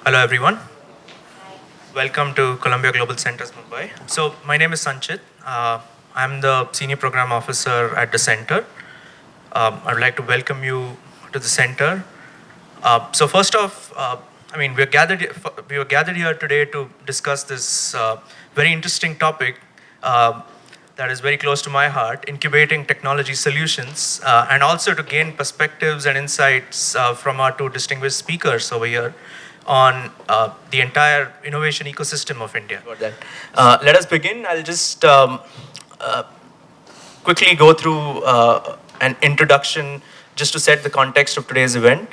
Hello, everyone. Welcome to Columbia Global Centers, Mumbai. So, my name is Sanchit. I'm the Senior Program Officer at the center. I'd like to welcome you to the center. So, first off, we were gathered here today to discuss this very interesting topic that is very close to my heart: incubating technology solutions, and also to gain perspectives and insights from our two distinguished speakers over here on the entire innovation ecosystem of India. About that. Let us begin. I'll just uh, quickly go through an introduction just to set the context of today's event.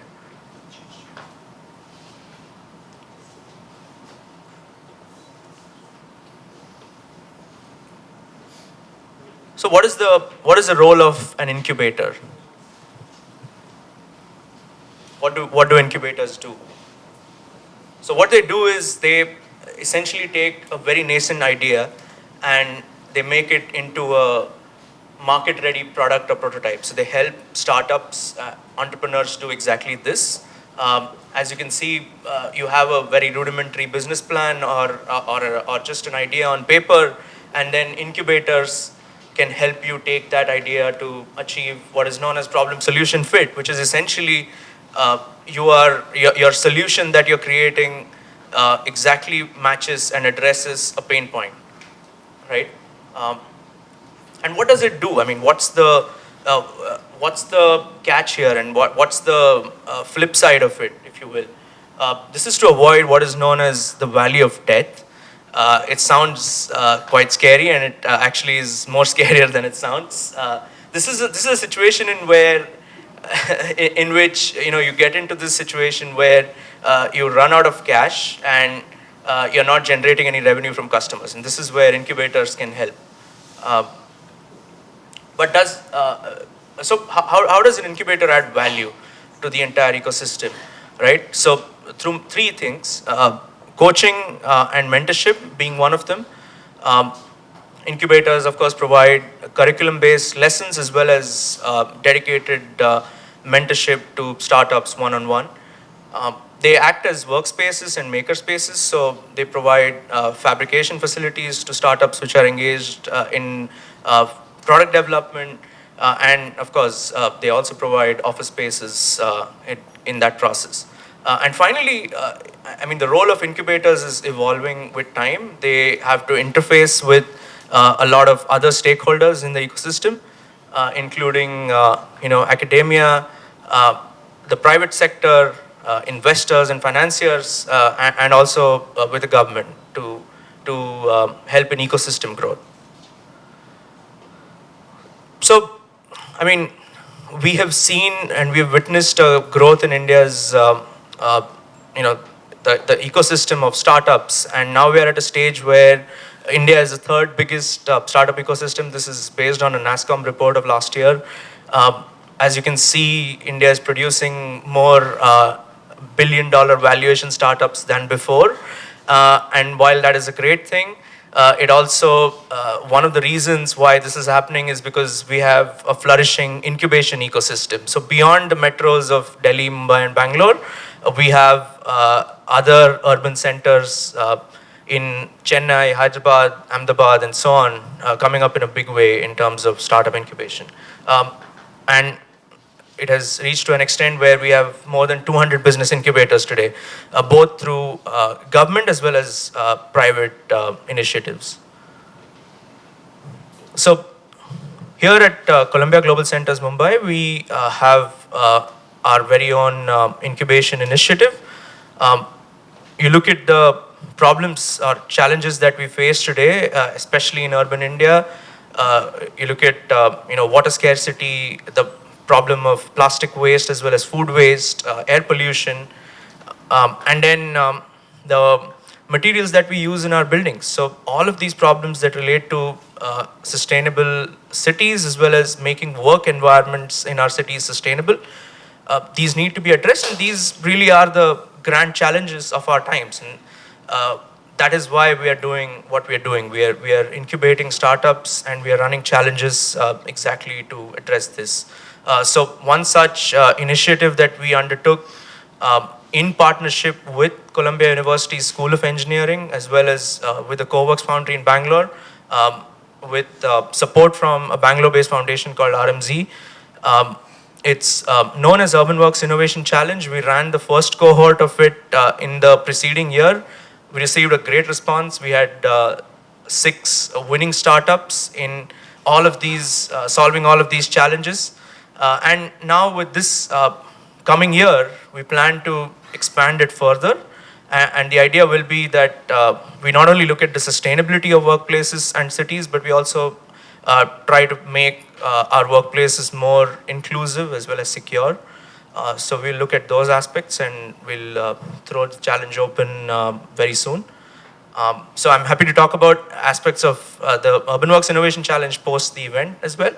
So, what is the role of an incubator? What do incubators do? So what they do is they essentially take a very nascent idea and they make it into a market-ready product or prototype. So they help startups, entrepreneurs do exactly this. As you can see, you have a very rudimentary business plan or just an idea on paper, and then incubators can help you take that idea to achieve what is known as problem solution fit, which is essentially your solution that you're creating exactly matches and addresses a pain point, right? Um, and what does it do? I mean, what's the catch here, and what's the flip side of it, if you will? This is to avoid what is known as the valley of death. It sounds quite scary, and it actually is more scarier than it sounds. This is a situation in where in which you get into this situation where you run out of cash and you're not generating any revenue from customers, and this is where incubators can help. Uh, but does so how does an incubator add value to the entire ecosystem, right? So through three things: coaching and mentorship being one of them. Um, Incubators, of course, provide curriculum-based lessons as well as dedicated mentorship to startups one-on-one. They act as workspaces and makerspaces, so they provide fabrication facilities to startups which are engaged in product development, and of course, they also provide office spaces in that process. And finally, the role of incubators is evolving with time. They have to interface with a lot of other stakeholders in the ecosystem, including academia, the private sector, investors and financiers, and also with the government to help in ecosystem growth. So, I mean, we have seen and we have witnessed a growth in India's, you know, the ecosystem of startups, and now we are at a stage where India is the third biggest startup ecosystem. This is based on a NASSCOM report of last year. As you can see, India is producing more billion-dollar valuation startups than before. And while that is a great thing, it also, one of the reasons why this is happening is because we have a flourishing incubation ecosystem. So beyond the metros of Delhi, Mumbai, and Bangalore, we have other urban centers in Chennai, Hyderabad, Ahmedabad, and so on, coming up in a big way in terms of startup incubation. And it has reached to an extent where we have more than 200 business incubators today, both through government as well as private initiatives. So here at Columbia Global Centers Mumbai, we have our very own incubation initiative. Um, you look at the problems or challenges that we face today, especially in urban India. You look at water scarcity, the problem of plastic waste as well as food waste, air pollution, and then the materials that we use in our buildings. So all of these problems that relate to sustainable cities as well as making work environments in our cities sustainable, these need to be addressed, and these really are the grand challenges of our times. And that is why we are doing what we are doing. We are incubating startups and we are running challenges exactly to address this. So one such initiative that we undertook in partnership with Columbia University School of Engineering, as well as with the CoWorks Foundry in Bangalore, um, with support from a Bangalore-based foundation called RMZ. Um, it's known as Urban Works Innovation Challenge. We ran the first cohort of it in the preceding year. We received a great response. We had 6 winning startups in all of these, solving all of these challenges. And now with this coming year, we plan to expand it further. And the idea will be that we not only look at the sustainability of workplaces and cities, but we also try to make our workplaces more inclusive as well as secure. So we'll look at those aspects, and we'll throw the challenge open very soon. So I'm happy to talk about aspects of the Urban Works Innovation Challenge post the event as well.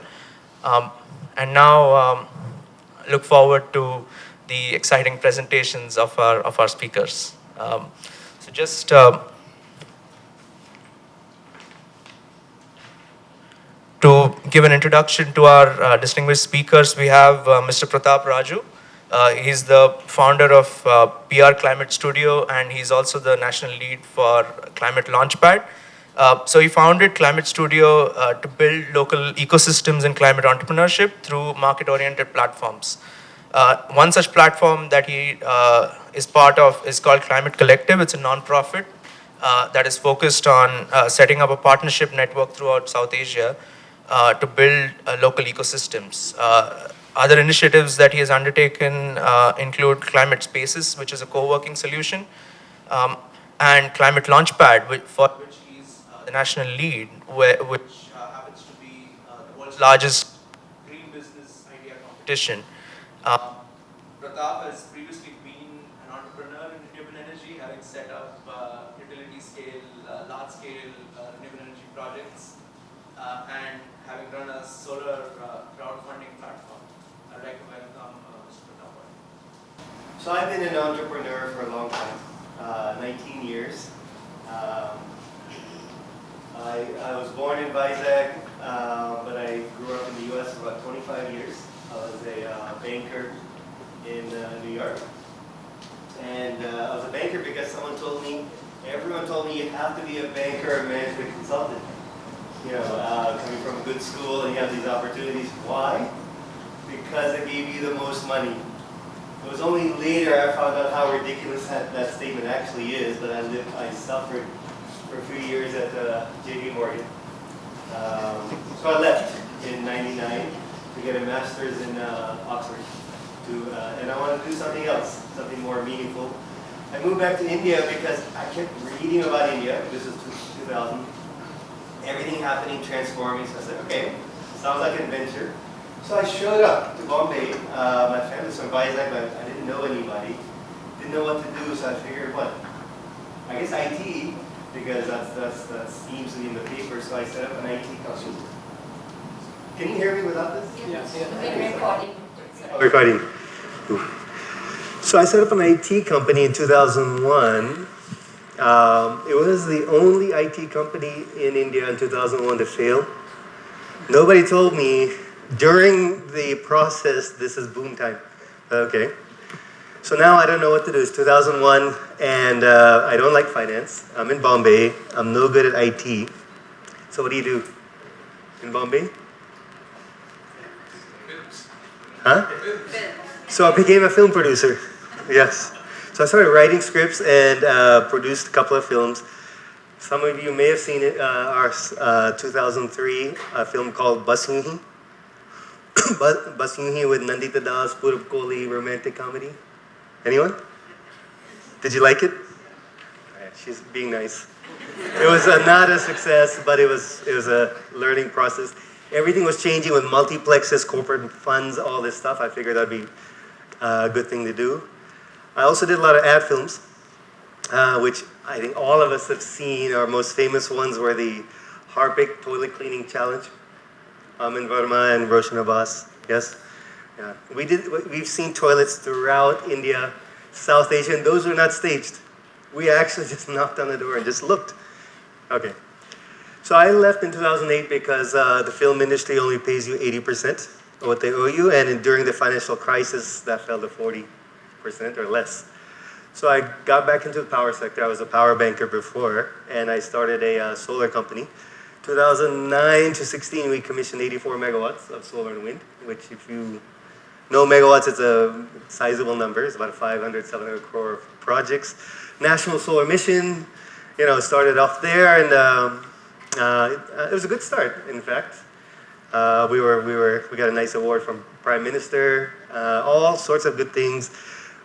And now look forward to the exciting presentations of our speakers. So just to give an introduction to our distinguished speakers, we have Mr. Pratap Raju. He's the founder of PR Climate Studio, and he's also the national lead for Climate Launchpad. So he founded Climate Studio to build local ecosystems in climate entrepreneurship through market-oriented platforms. One such platform that he is part of is called Climate Collective. It's a non-profit that is focused on setting up a partnership network throughout South Asia to build local ecosystems. Other initiatives that he has undertaken include Climate Spaces, which is a co-working solution, and Climate Launchpad, for which he's the national lead, which happens to be the world's largest green business idea competition. Pratap has previously been an entrepreneur in renewable energy, having set up utility-scale, large-scale renewable energy projects, and having run a solar crowdfunding platform. I'd like to welcome Mr. Pratap. So I've been an entrepreneur for a long time, 19 years. I was born in Vizag, but I grew up in the US for about 25 years. I was a banker in New York. And I was a banker because everyone told me you have to be a banker or management consultant. You know, coming from a good school and you have these opportunities. Why? Because it gave you the most money. It was only later I found out how ridiculous that statement actually is, but I suffered for a few years at JP Morgan. So I left in '99 to get a master's in Oxford. And I wanted to do something else, something more meaningful. I moved back to India because I kept reading about India. This is 2000. Everything happening, transforming. So I said, okay, sounds like an adventure. So I showed up to Bombay. My family's from Vizag, but I didn't know anybody. Didn't know what to do, so I figured, what? I guess IT, because that seems to be in the paper. So I set up an IT company. Can you hear me without this? Yes. Recording. Recording. So I set up an IT company in 2001. It was the only IT company in India in 2001 to fail. Nobody told me during the process, this is boom time. Okay. So now I don't know what to do. It's 2001, and I don't like finance. I'm in Bombay. I'm no good at IT. So what do you do in Bombay? Huh? So I became a film producer. Yes. So I started writing scripts and produced a couple of films. Some of you may have seen it, our 2003 film called Bas Yun Hi. Bas Yun Hi with Nandita Das, Purab Kohli, romantic comedy. Anyone? Did you like it? She's being nice. It was not a success, but it was a learning process. Everything was changing with multiplexes, corporate funds, all this stuff. I figured that'd be a good thing to do. I also did a lot of ad films, which I think all of us have seen. Our most famous ones were the Harpic Toilet Cleaning Challenge, Amin Verma and Roshan Abbas. Yes? Yeah. We've seen toilets throughout India, South Asia, and those were not staged. We actually just knocked on the door and just looked. Okay. So I left in 2008 because the film industry only pays you 80% of what they owe you, and during the financial crisis, that fell to 40% or less. So I got back into the power sector. I was a power banker before, and I started a solar company. 2009 to 16, we commissioned 84 megawatts of solar and wind, which if you know megawatts, it's a sizable number. It's about 500, 700 crore projects. National solar mission, started off there, and it was a good start, in fact. We got a nice award from Prime Minister, all sorts of good things.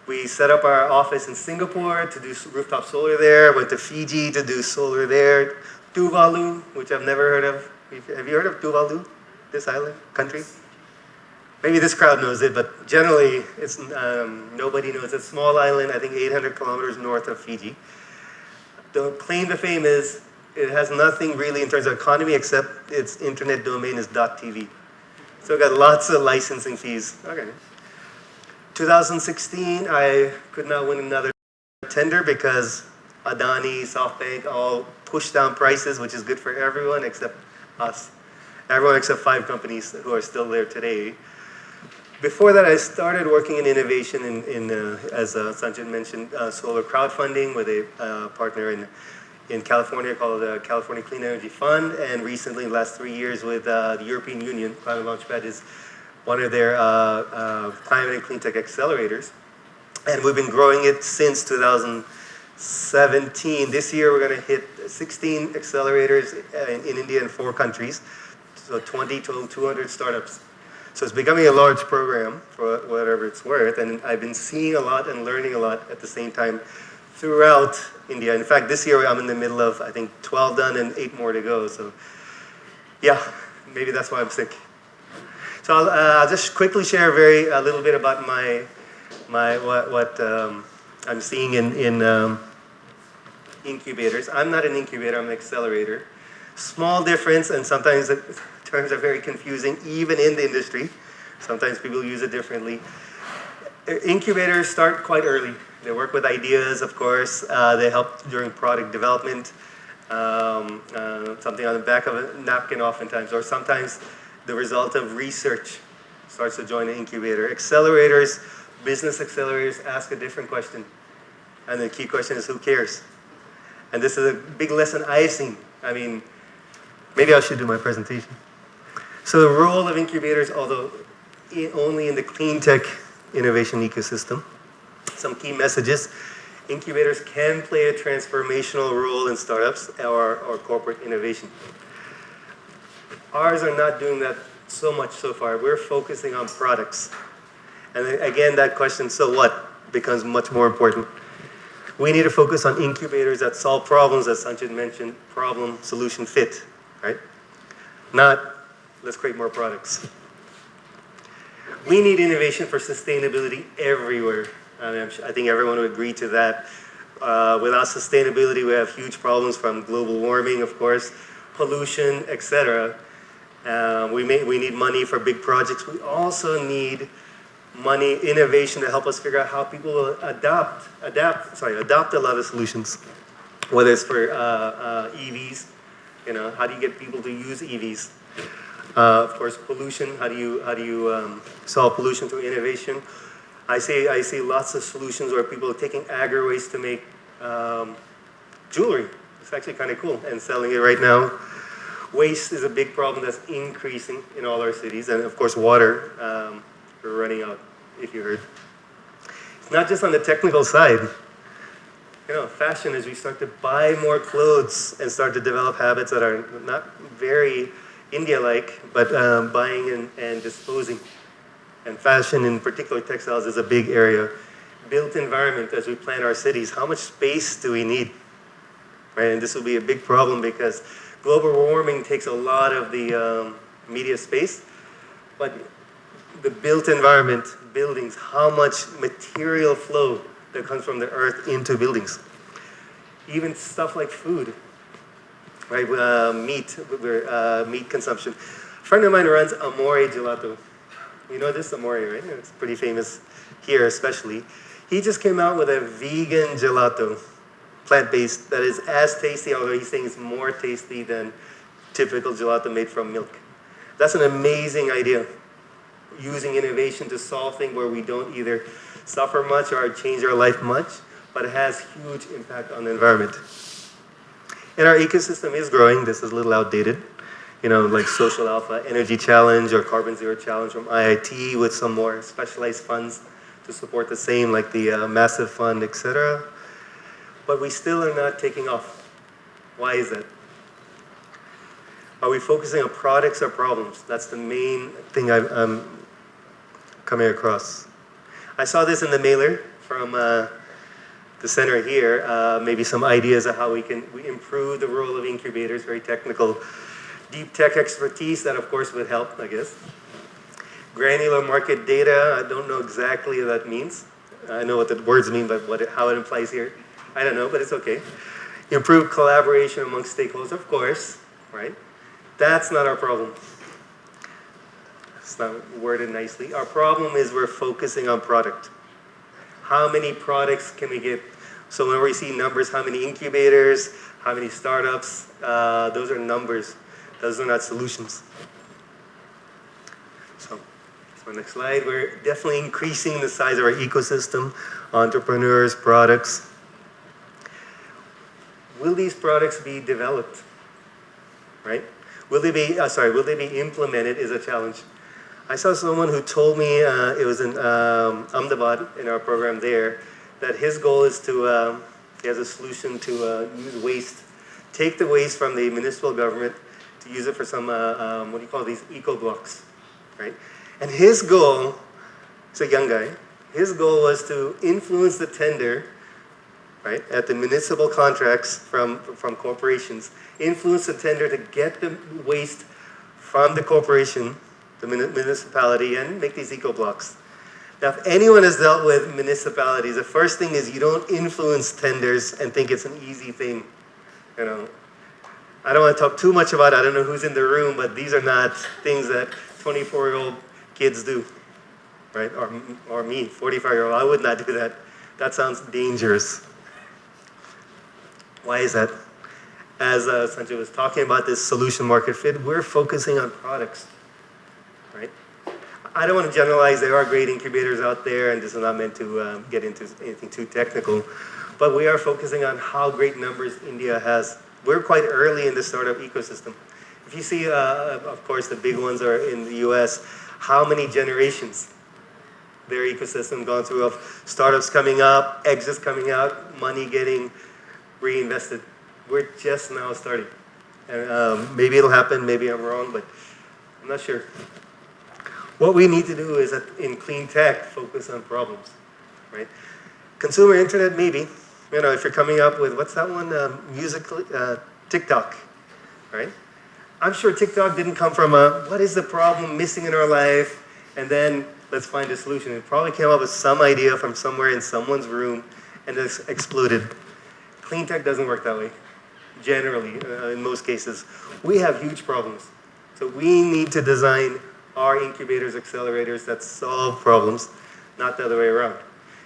We set up our office in Singapore to do rooftop solar there, went to Fiji to do solar there, Tuvalu, which I've never heard of. Have you heard of Tuvalu, this island, country? Maybe this crowd knows it, but generally it's nobody knows. It's a small island, I think 800 kilometers north of Fiji. The claim to fame is it has nothing really in terms of economy except its internet domain is .tv. So it got lots of licensing fees. Okay. 2016, I could not win another tender because Adani, SoftBank all pushed down prices, which is good for everyone except us. Everyone except 5 companies who are still there today. Before that, I started working in innovation as Sanjay mentioned, solar crowdfunding with a partner in California called the California Clean Energy Fund, and recently, in the last 3 years, with the European Union. Climate Launchpad is one of their climate and clean tech accelerators, and we've been growing it since 2017. This year, we're going to hit 16 accelerators in India and 4 countries, so 20 to 200 startups. So it's becoming a large program for whatever it's worth, and I've been seeing a lot and learning a lot at the same time throughout India. In fact, this year I'm in the middle of, I think, 12 done and 8 more to go. So yeah, maybe that's why I'm sick. So I'll just quickly share a little bit about what I'm seeing in incubators. I'm not an incubator, I'm an accelerator. Small difference, and sometimes the terms are very confusing, even in the industry. Sometimes people use it differently. Incubators start quite early. They work with ideas, of course. They help during product development, something on the back of a napkin oftentimes, or sometimes the result of research starts to join an incubator. Accelerators, business accelerators ask a different question. And the key question is, who cares? And this is a big lesson I've seen. I mean, maybe I should do my presentation. So the role of incubators, although only in the clean tech innovation ecosystem, some key messages. Incubators can play a transformational role in startups or corporate innovation. Ours are not doing that so much so far. We're focusing on products. And again, that question, so what, becomes much more important. We need to focus on incubators that solve problems, as Sanjay mentioned, problem, solution, fit, right? Not, let's create more products. We need innovation for sustainability everywhere. I think everyone would agree to that. Without sustainability, we have huge problems from global warming, of course, pollution, etc. We need money for big projects. We also need innovation to help us figure out how people will adopt a lot of solutions. Whether it's for EVs, how do you get people to use EVs? Of course, pollution. How do you solve pollution through innovation? I see lots of solutions where people are taking agri waste to make jewelry. It's actually kind of cool, and selling it right now. Waste is a big problem that's increasing in all our cities, and of course, water. We're running out, if you heard. It's not just on the technical side. Fashion, as we start to buy more clothes and start to develop habits that are not very India-like, but buying and disposing. And fashion, in particular textiles, is a big area. Built environment, as we plan our cities, how much space do we need? Right? And this will be a big problem because global warming takes a lot of the media space, but the built environment, buildings, how much material flow that comes from the earth into buildings. Even stuff like food, right? Meat consumption. A friend of mine runs Amore Gelato. You know this, Amore, right? It's pretty famous here especially. He just came out with a vegan gelato, plant-based, that is as tasty, although he's saying it's more tasty than typical gelato made from milk. That's an amazing idea. Using innovation to solve things where we don't either suffer much or change our life much, but it has huge impact on the environment. And our ecosystem is growing. This is a little outdated. Like Social Alpha Energy Challenge or Carbon Zero Challenge from IIT with some more specialized funds to support the same, like the Massive Fund, etc. But we still are not taking off. Why is that? Are we focusing on products or problems? That's the main thing I'm coming across. I saw this in the mailer from the center here, maybe some ideas of how we improve the role of incubators, very technical, deep tech expertise that of course would help, I guess. Granular market data, I don't know exactly what that means. I know what the words mean, but how it implies here, I don't know, but it's okay. Improve collaboration amongst stakeholders, of course, right? That's not our problem. It's not worded nicely. Our problem is we're focusing on product. How many products can we get? So when we see numbers, how many incubators, how many startups, those are numbers. Those are not solutions. So next slide. We're definitely increasing the size of our ecosystem, entrepreneurs, products. Will these products be developed? Right? Will they be implemented is a challenge. I saw someone who told me, it was in Ahmedabad, in our program there, that his goal is to, he has a solution to use waste, take the waste from the municipal government to use it for some, what do you call these, eco-blocks, right? And his goal, he's a young guy, his goal was to influence the tender, right, at the municipal contracts from corporations, influence the tender to get the waste from the corporation, the municipality, and make these eco-blocks. Now, if anyone has dealt with municipalities, the first thing is you don't influence tenders and think it's an easy thing. I don't want to talk too much about it. I don't know who's in the room, but these are not things that 24-year-old kids do, right? Or me, 45-year-old. I would not do that. That sounds dangerous. Why is that? As Sanjay was talking about this solution market fit, we're focusing on products, right? I don't want to generalize. There are great incubators out there, and this is not meant to get into anything too technical, but we are focusing on how great numbers India has. We're quite early in the startup ecosystem. If you see, of course, the big ones are in the US, how many generations their ecosystem gone through of startups coming up, exits coming out, money getting reinvested. We're just now starting. And maybe it'll happen, maybe I'm wrong, but I'm not sure. What we need to do is, in clean tech, focus on problems, right? Consumer internet, maybe. If you're coming up with, what's that one, TikTok, right? I'm sure TikTok didn't come from what is the problem missing in our life, and then let's find a solution. It probably came up with some idea from somewhere in someone's room, and it's exploded. Clean tech doesn't work that way, generally, in most cases. We have huge problems. So we need to design our incubators, accelerators that solve problems, not the other way around.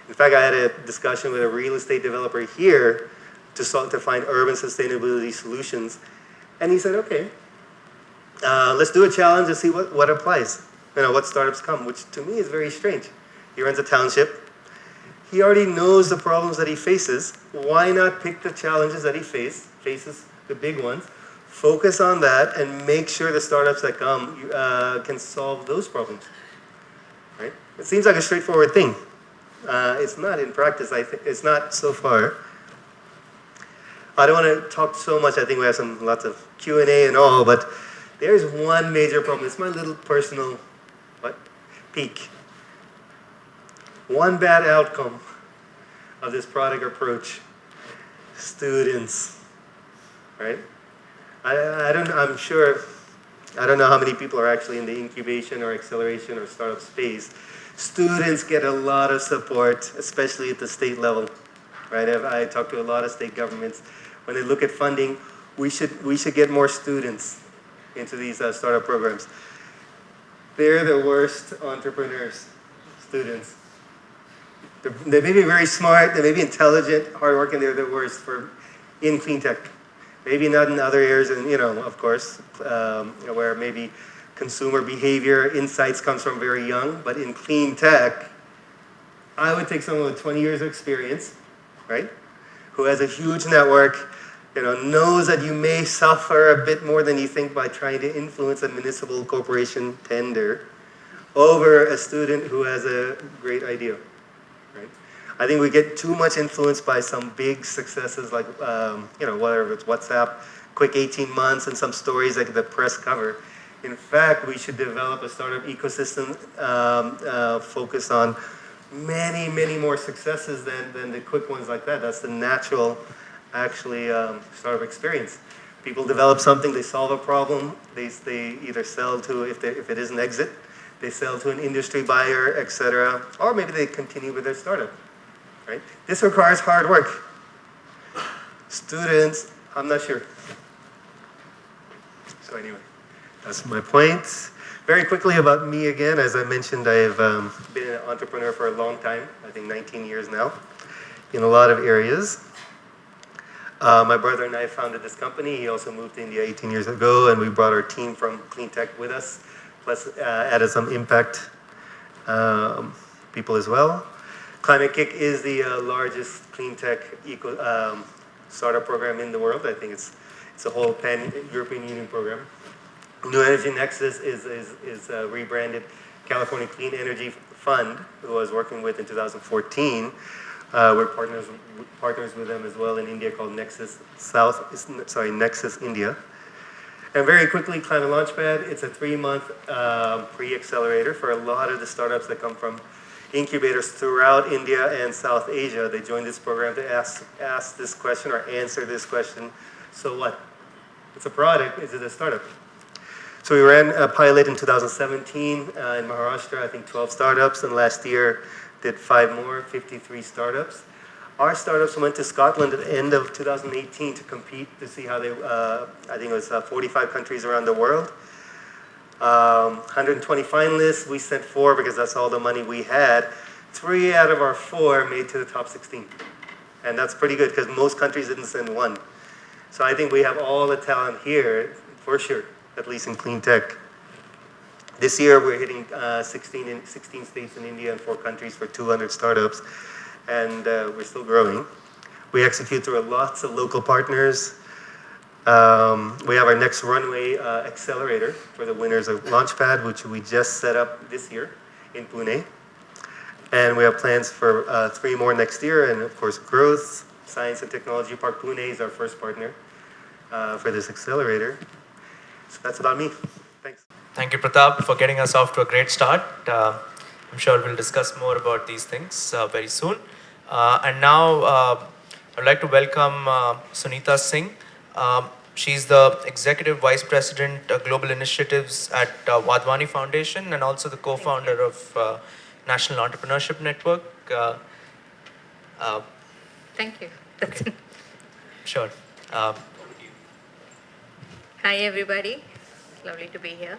In fact, I had a discussion with a real estate developer here to find urban sustainability solutions. And he said, okay, let's do a challenge and see what applies. What startups come, which to me is very strange. He runs a township. He already knows the problems that he faces. Why not pick the challenges that he faces, the big ones, focus on that, and make sure the startups that come can solve those problems, right? It seems like a straightforward thing. It's not in practice, I think. It's not so far. I don't want to talk so much. I think we have lots of Q&A and all, but there's one major problem. It's my little personal peak. One bad outcome of this product approach, students, right? I'm sure, I don't know how many people are actually in the incubation or acceleration or startup space. Students get a lot of support, especially at the state level, right? I talk to a lot of state governments. When they look at funding, we should get more students into these startup programs. They're the worst entrepreneurs, students. They may be very smart, they may be intelligent, hardworking, they're the worst in clean tech. Maybe not in other areas, and of course, where maybe consumer behavior insights comes from very young, but in clean tech, I would take someone with 20 years of experience, right? Who has a huge network, knows that you may suffer a bit more than you think by trying to influence a municipal corporation tender over a student who has a great idea, right? I think we get too much influenced by some big successes like, whether it's WhatsApp, quick 18 months and some stories like the press cover. In fact, we should develop a startup ecosystem focused on many, many more successes than the quick ones like that. That's the natural, actually, startup experience. People develop something, they solve a problem, they either sell to, if it is an exit, they sell to an industry buyer, etc., or maybe they continue with their startup, right? This requires hard work. Students, I'm not sure. So anyway, that's my point. Very quickly about me again, as I mentioned, I've been an entrepreneur for a long time, I think 19 years now, in a lot of areas. My brother and I founded this company. He also moved to India 18 years ago, and we brought our team from clean tech with us, plus added some impact people as well. Climate Kick is the largest clean tech startup program in the world. I think it's a whole pan-European Union program. New Energy Nexus is rebranded California Clean Energy Fund, who I was working with in 2014. We're partners with them as well in India called Nexus India. And very quickly, Climate Launchpad, it's a 3-month pre-accelerator for a lot of the startups that come from incubators throughout India and South Asia. They join this program to ask this question or answer this question. So what? It's a product, is it a startup? So we ran a pilot in 2017 in Maharashtra, I think 12 startups, and last year did 5 more, 53 startups. Our startups went to Scotland at the end of 2018 to compete to see how they, I think it was 45 countries around the world. 120 finalists, we sent 4 because that's all the money we had. 3 out of our 4 made to the top 16. And that's pretty good because most countries didn't send 1. So I think we have all the talent here, for sure, at least in clean tech. This year we're hitting 16 states in India and 4 countries for 200 startups. And we're still growing. We execute through lots of local partners. We have our next runway accelerator for the winners of Launchpad, which we just set up this year in Pune. And we have plans for 3 more next year, and of course growth. Science and Technology Park Pune is our first partner for this accelerator. So that's about me. Thanks. Thank you, Pratap, for getting us off to a great start. I'm sure we'll discuss more about these things very soon. And now I'd like to welcome Sunita Singh. She's the Executive Vice President Global Initiatives at Wadhwani Foundation and also the co-founder of National Entrepreneurship Network. Thank you. Okay. Sure. Hi, everybody. It's lovely to be here.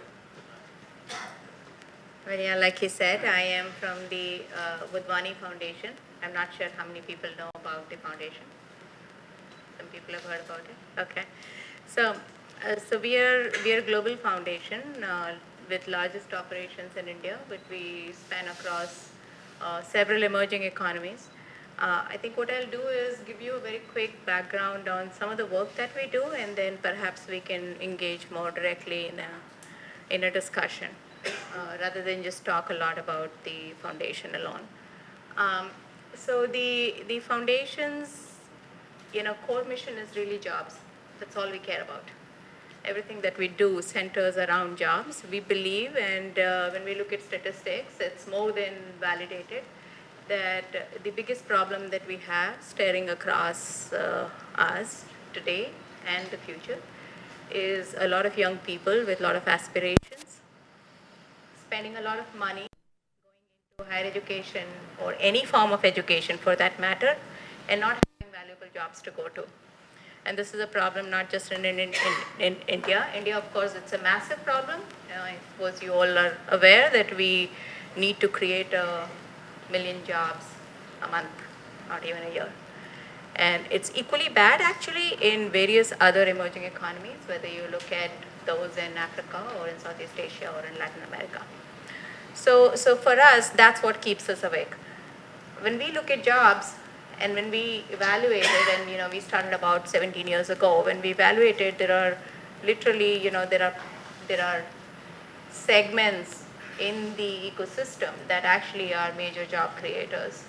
Well, yeah, like he said, I am from the Wadhwani Foundation. I'm not sure how many people know about the foundation. Some people have heard about it. Okay. So we are a global foundation with largest operations in India, but we span across several emerging economies. I think what I'll do is give you a very quick background on some of the work that we do, and then perhaps we can engage more directly in a discussion rather than just talk a lot about the foundation alone. So the foundation's core mission is really jobs. That's all we care about. Everything that we do centers around jobs. We believe, and when we look at statistics, it's more than validated that the biggest problem that we have staring across us today and the future is a lot of young people with a lot of aspirations, spending a lot of money going into higher education or any form of education for that matter, and not having valuable jobs to go to. And this is a problem not just in India. India, of course, it's a massive problem. I suppose you all are aware that we need to create 1 million jobs a month, not even a year. And it's equally bad actually in various other emerging economies, whether you look at those in Africa or in Southeast Asia or in Latin America. So for us, that's what keeps us awake. When we look at jobs And when we evaluated, and we started about 17 years ago, when we evaluated, there are literally, there are segments in the ecosystem that actually are major job creators.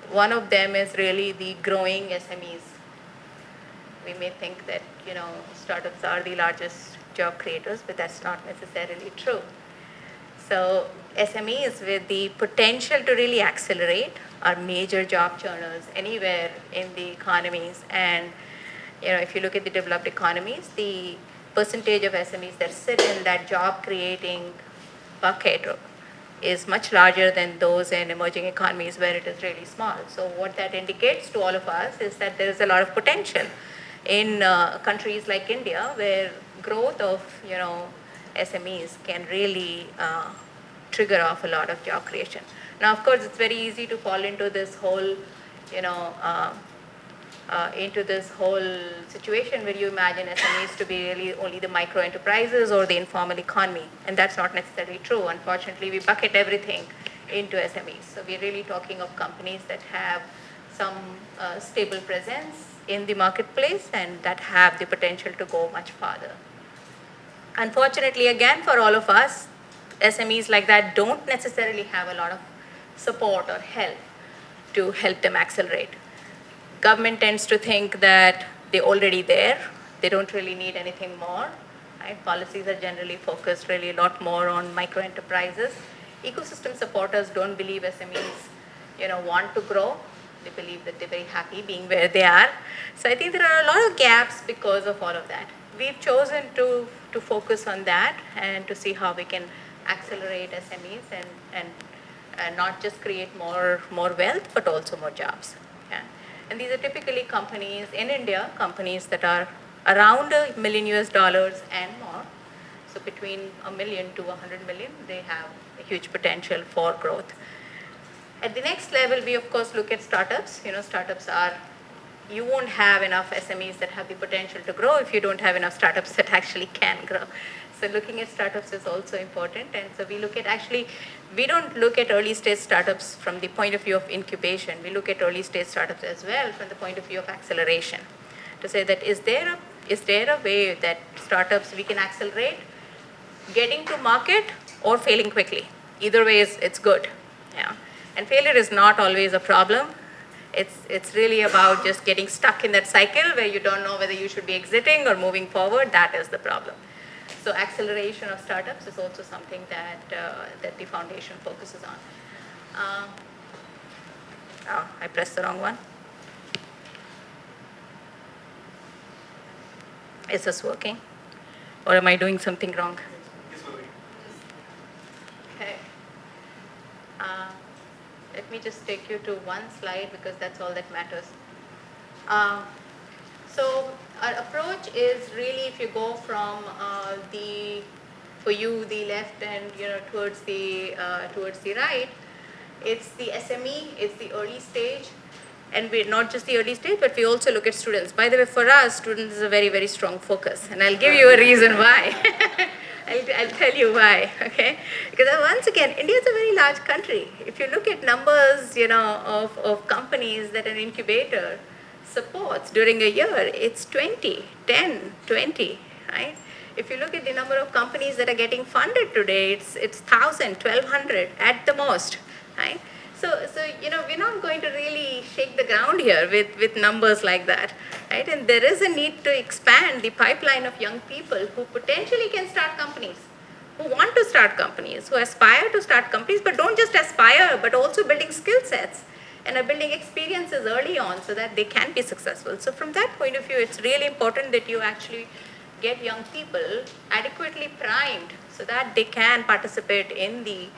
One of them is really the growing SMEs. We may think that, startups are the largest job creators, but that's not necessarily true. So SMEs with the potential to really accelerate are major job churners anywhere in the economies. And if you look at the developed economies, the percentage of SMEs that sit in that job creating bucket is much larger than those in emerging economies where it is really small. So what that indicates to all of us is that there is a lot of potential in countries like India, where growth of SMEs can really trigger off a lot of job creation. Now, of course, it's very easy to fall into this whole, you know, into this whole situation where you imagine SMEs to be really only the micro enterprises or the informal economy, and that's not necessarily true. Unfortunately, we bucket everything into SMEs. So we're really talking of companies that have some stable presence in the marketplace and that have the potential to go much farther. Unfortunately, again, for all of us, SMEs like that don't necessarily have a lot of support or help to help them accelerate. Government tends to think that they're already there. They don't really need anything more. Right? Policies are generally focused really a lot more on micro enterprises. Ecosystem supporters don't believe SMEs, want to grow. They believe that they're very happy being where they are. So I think there are a lot of gaps because of all of that. We've chosen to focus on that and to see how we can accelerate SMEs and not just create more wealth, but also more jobs. Yeah. And these are typically companies in India, companies that are around $1 million and more. So between $1 million to $100 million, they have a huge potential for growth. At the next level, we of course look at startups. Startups are, you won't have enough SMEs that have the potential to grow if you don't have enough startups that actually can grow. So looking at startups is also important. And so we don't look at early stage startups from the point of view of incubation. We look at early stage startups as well from the point of view of acceleration. To say that is there a way that startups we can accelerate getting to market or failing quickly? Either way it's good. Yeah. And failure is not always a problem. It's really about just getting stuck in that cycle where you don't know whether you should be exiting or moving forward. That is the problem. So acceleration of startups is also something that the foundation focuses on. I pressed the wrong one. Is this working? Or am I doing something wrong? Okay. Let me just take you to one slide because that's all that matters. So our approach is really, if you go from the left and towards the right, it's the SME, it's the early stage, and we're not just the early stage, but we also look at students. By the way, for us, students is a very, very strong focus, and I'll give you a reason why. I'll tell you why, okay? Because once again, India is a very large country. If you look at numbers, of companies that an incubator supports during a year, it's 20, 10, 20, right? If you look at the number of companies that are getting funded today, it's 1,000, 1,200 at the most, right? So we're not going to really shake the ground here with numbers like that, right? And there is a need to expand the pipeline of young people who potentially can start companies, who want to start companies, who aspire to start companies, but don't just aspire, but also building skill sets and are building experiences early on so that they can be successful. So from that point of view, it's really important that you actually get young people adequately primed so that they can participate in the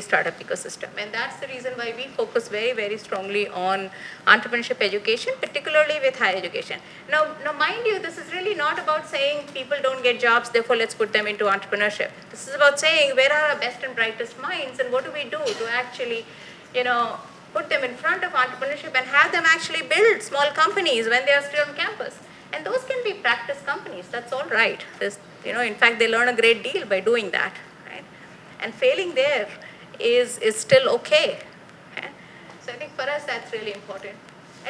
startup ecosystem. And that's the reason why we focus very, very strongly on entrepreneurship education, particularly with higher education. Now mind you, this is really not about saying people don't get jobs, therefore let's put them into entrepreneurship. This is about saying where are our best and brightest minds and what do we do to actually, put them in front of entrepreneurship and have them actually build small companies when they are still on campus. And those can be practice companies, that's all right. In fact, they learn a great deal by doing that. And failing there is still okay. So I think for us that's really important.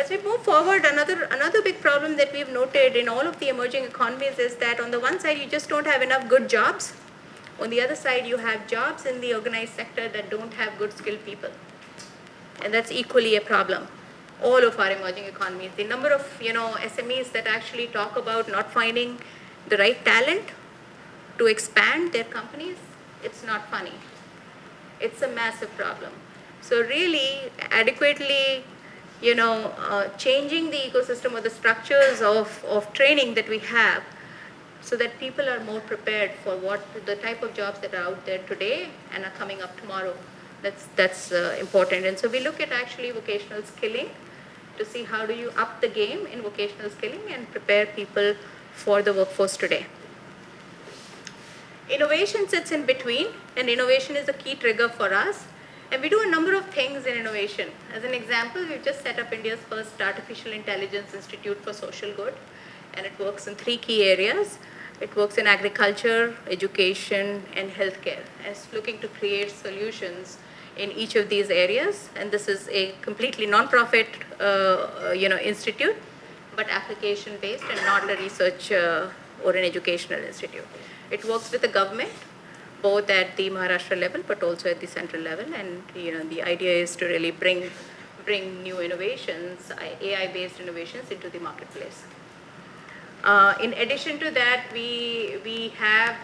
As we move forward, another big problem that we've noted in all of the emerging economies is that on the one side you just don't have enough good jobs. On the other side, you have jobs in the organized sector that don't have good skilled people. And that's equally a problem. All of our emerging economies, the number of SMEs that actually talk about not finding the right talent to expand their companies, it's not funny. It's a massive problem. So really adequately changing the ecosystem or the structures of training that we have so that people are more prepared for what the type of jobs that are out there today and are coming up tomorrow. That's important. And so we look at actually vocational skilling to see how do you up the game in vocational skilling and prepare people for the workforce today. Innovation sits in between, and innovation is a key trigger for us. And we do a number of things in innovation. As an example, we've just set up India's first Artificial Intelligence Institute for Social Good, and it works in 3 key areas. It works in agriculture, education, and healthcare. And it's looking to create solutions in each of these areas. And this is a completely non-profit, institute, but application-based and not a research or an educational institute. It works with the government, both at the Maharashtra level, but also at the central level. And the idea is to really bring new innovations, AI-based innovations, into the marketplace. In addition to that, we have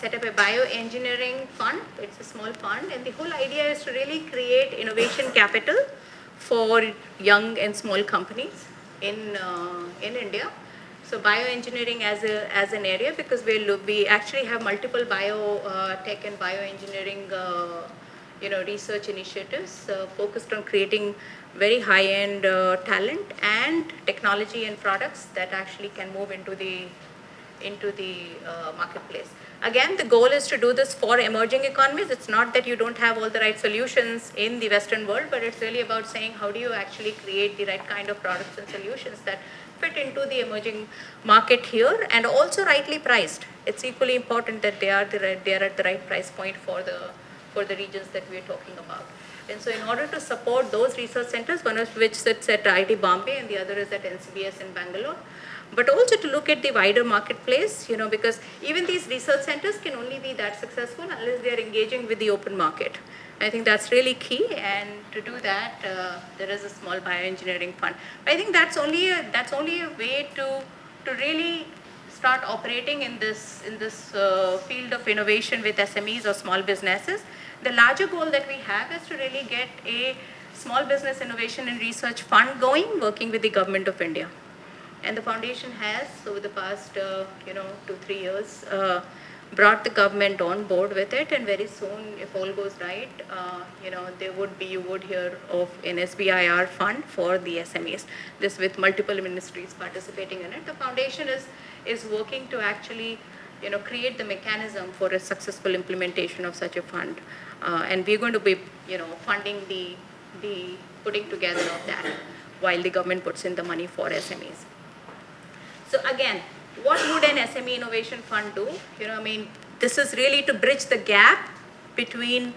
set up a bioengineering fund. It's a small fund, and the whole idea is to really create innovation capital for young and small companies in India. So bioengineering as an area, because we actually have multiple biotech and bioengineering research initiatives focused on creating very high-end talent and technology and products that actually can move into the marketplace. Again, the goal is to do this for emerging economies. It's not that you don't have all the right solutions in the Western world, but it's really about saying how do you actually create the right kind of products and solutions that fit into the emerging market here, and also rightly priced. It's equally important that they are at the right price point for the regions that we are talking about. And so in order to support those research centers, one of which sits at IIT Bombay and the other is at NCBS in Bangalore, but also to look at the wider marketplace, because even these research centers can only be that successful unless they are engaging with the open market. I think that's really key, and to do that, there is a small bioengineering fund. I think that's only a way to really start operating in this field of innovation with SMEs or small businesses. The larger goal that we have is to really get a small business innovation and research fund going, working with the government of India. And the foundation has, over the past 2-3 years, brought the government on board with it, and very soon, if all goes right, you would hear of an SBIR fund for the SMEs. This with multiple ministries participating in it. The foundation is working to actually create the mechanism for a successful implementation of such a fund, and we're going to be funding the putting together of that while the government puts in the money for SMEs. So again, what would an SME innovation fund do? This is really to bridge the gap between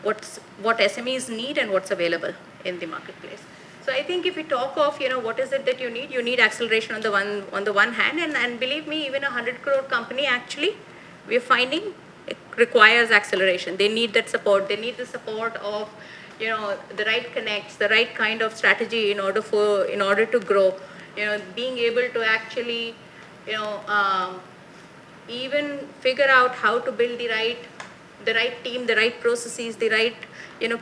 what SMEs need and what's available in the marketplace. So I think if we talk of what is it that you need acceleration on the one hand, and believe me, even a 100 crore company actually, we're finding it requires acceleration. They need that support. They need the support of the right connects, the right kind of strategy in order to grow. Being able to actually even figure out how to build the right team, the right processes, the right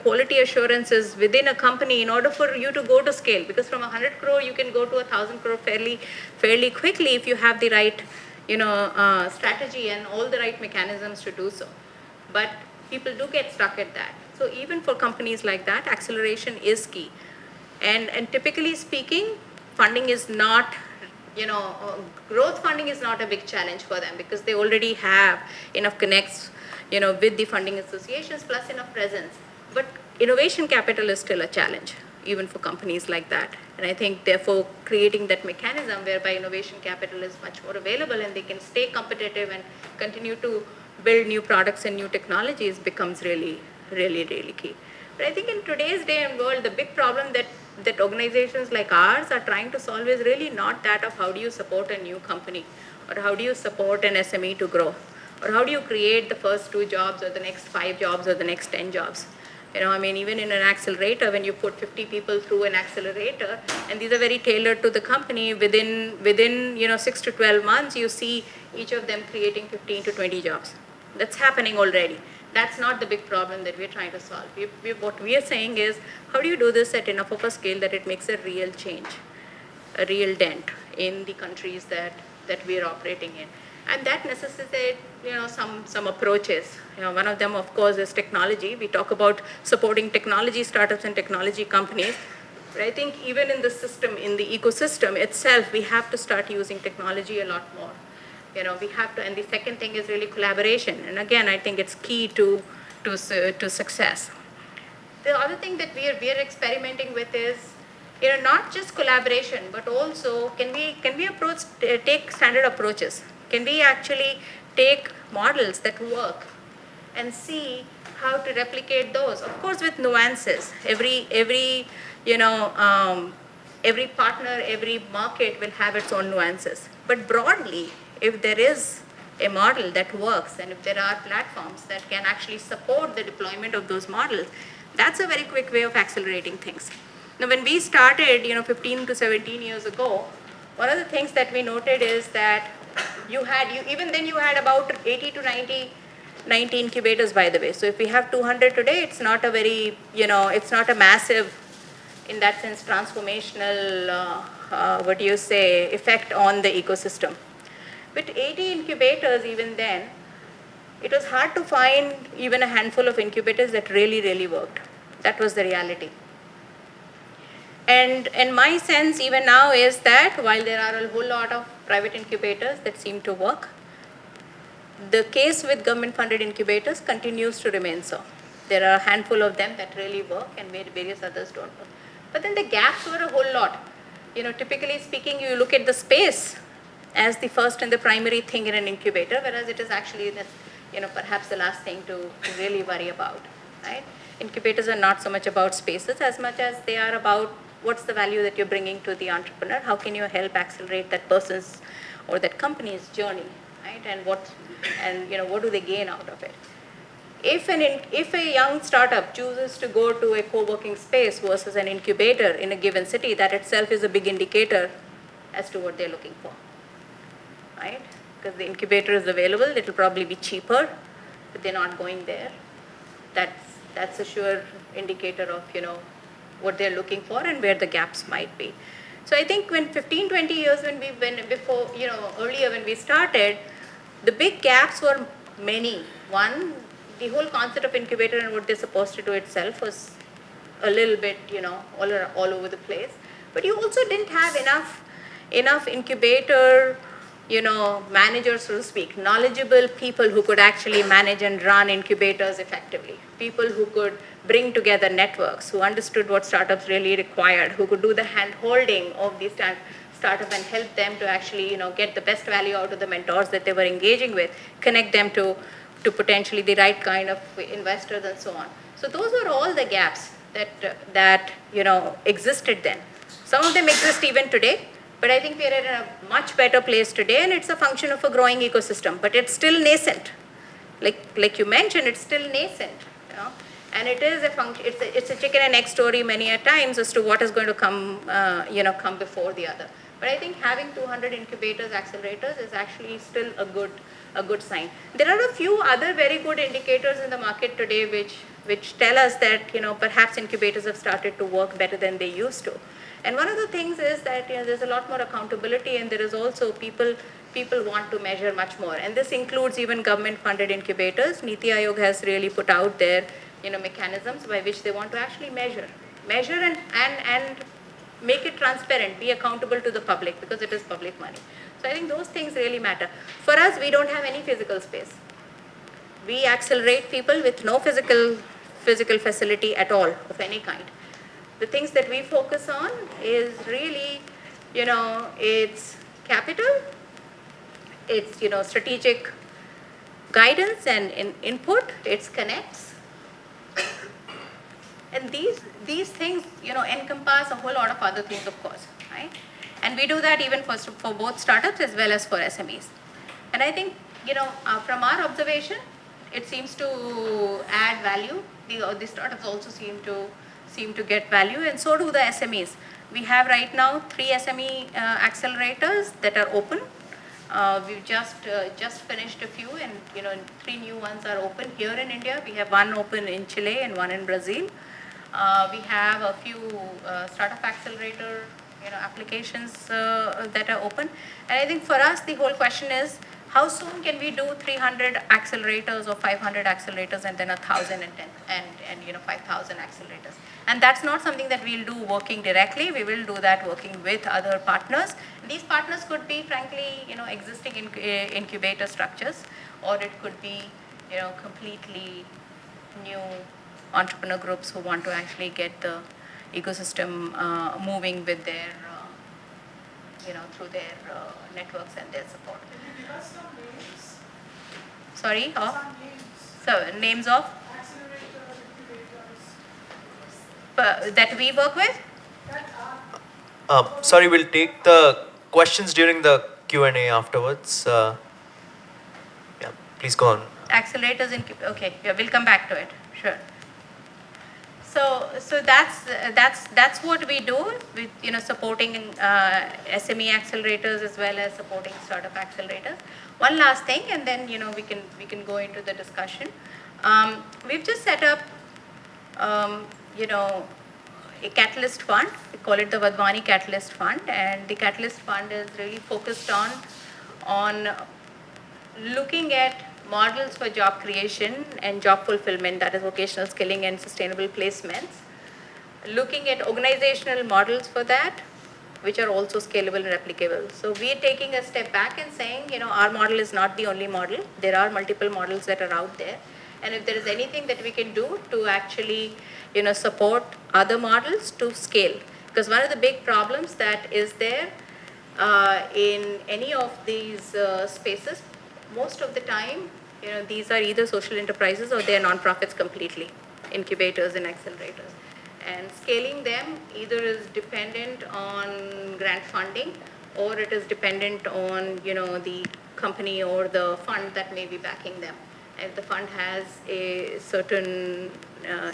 quality assurances within a company in order for you to go to scale. Because from 100 crore you can go to 1,000 crore fairly quickly if you have the right strategy and all the right mechanisms to do so. But people do get stuck at that. So even for companies like that, acceleration is key. And typically speaking, funding is not, growth funding is not a big challenge for them because they already have enough connects, with the funding associations plus enough presence. But innovation capital is still a challenge, even for companies like that. And I think therefore creating that mechanism whereby innovation capital is much more available and they can stay competitive and continue to build new products and new technologies becomes really, really, really key. But I think in today's day and world, the big problem that organizations like ours are trying to solve is really not that of how do you support a new company, or how do you support an SME to grow, or how do you create the first 2 jobs or the next 5 jobs or the next 10 jobs. I mean, even in an accelerator, when you put 50 people through an accelerator, and these are very tailored to the company, within 6 to 12 months, you see each of them creating 15 to 20 jobs. That's happening already. That's not the big problem that we're trying to solve. What we are saying is, how do you do this at enough of a scale that it makes a real change, a real dent in the countries that we're operating in? And that necessitates, some approaches. One of them, of course, is technology. We talk about supporting technology startups and technology companies. But I think even in the system, in the ecosystem itself, we have to start using technology a lot more. We have to, and the second thing is really collaboration. And again, I think it's key to success. The other thing that we're experimenting with is, not just collaboration, but also can we take standard approaches? Can we actually take models that work and see how to replicate those? Of course, with nuances. Every partner, every market will have its own nuances. But broadly, if there is a model that works, and if there are platforms that can actually support the deployment of those models, that's a very quick way of accelerating things. Now, when we started, 15 to 17 years ago, one of the things that we noted is that even then you had about 80 to 90 incubators, by the way. So if we have 200 today, it's not a very, it's not a massive, in that sense, transformational, effect on the ecosystem. With 80 incubators, even then, it was hard to find even a handful of incubators that really, really worked. That was the reality. And my sense even now is that while there are a whole lot of private incubators that seem to work, the case with government-funded incubators continues to remain so. There are a handful of them that really work, and various others don't work. But then the gaps were a whole lot. Typically speaking, you look at the space as the first and the primary thing in an incubator, whereas it is actually perhaps the last thing to really worry about, right? Incubators are not so much about spaces as much as they are about what's the value that you're bringing to the entrepreneur, how can you help accelerate that person's or that company's journey, right? And what do they gain out of it? If a young startup chooses to go to a co-working space versus an incubator in a given city, that itself is a big indicator as to what they're looking for, right? Because the incubator is available, it will probably be cheaper, but they're not going there. That's a sure indicator of, what they're looking for and where the gaps might be. So I think when 15, 20 years earlier when we started, the big gaps were many. One, the whole concept of incubator and what they're supposed to do itself was a little bit, all over the place. But you also didn't have enough incubator, managers, so to speak, knowledgeable people who could actually manage and run incubators effectively, people who could bring together networks, who understood what startups really required, who could do the hand-holding of these startup and help them to actually, get the best value out of the mentors that they were engaging with, connect them to potentially the right kind of investors and so on. So those were all the gaps that existed then. Some of them exist even today, but I think we are in a much better place today, and it's a function of a growing ecosystem, but it's still nascent. Like you mentioned, it's still nascent, and it is a function. It's a chicken and egg story many a times as to what is going to come before the other. But I think having 200 incubators, accelerators is actually still a good sign. There are a few other very good indicators in the market today which tell us that perhaps incubators have started to work better than they used to. And one of the things is that there's a lot more accountability, and there is also people want to measure much more. And this includes even government-funded incubators. Niti Aayog has really put out their mechanisms by which they want to actually measure and make it transparent, be accountable to the public, because it is public money. So I think those things really matter. For us, we don't have any physical space. We accelerate people with no physical facility at all of any kind. The things that we focus on is really, it's capital, it's, strategic guidance and input, it's connects, And these things, encompass a whole lot of other things, of course, right? And we do that even for both startups as well as for SMEs. And I think, from our observation, it seems to add value. The startups also seem to get value, and so do the SMEs. We have right now 3 SME accelerators that are open. We've just finished a few, and 3 new ones are open here in India. We have one open in Chile and one in Brazil. We have a few startup accelerator applications that are open. And I think for us the whole question is, how soon can we do 300 accelerators or 500 accelerators and then 1,000 and 5,000 accelerators? And that's not something that we'll do working directly. We will do that working with other partners. These partners could be, frankly, existing incubator structures, or it could be, completely new entrepreneur groups who want to actually get the ecosystem moving with their, through their networks and their support. Can you give us some names? Sorry? Some names. So, names of? Accelerators, incubators. That we work with? That are. Sorry, we'll take the questions during the Q&A afterwards. Yeah, please go on. Accelerators, okay, yeah, we'll come back to it, sure. So that's what we do with supporting SME accelerators as well as supporting startup accelerators. One last thing, and then we can go into the discussion. We've just set up a catalyst fund. We call it the Vadvani Catalyst Fund, and the Catalyst Fund is really focused on looking at models for job creation and job fulfillment, that is vocational skilling and sustainable placements, looking at organizational models for that, which are also scalable and replicable. So we are taking a step back and saying, our model is not the only model. There are multiple models that are out there. And if there is anything that we can do to actually, support other models to scale. Because one of the big problems that is there in any of these spaces, most of the time, these are either social enterprises or they are non-profits completely, incubators and accelerators. And scaling them either is dependent on grant funding, or it is dependent on, the company or the fund that may be backing them. If the fund has a certain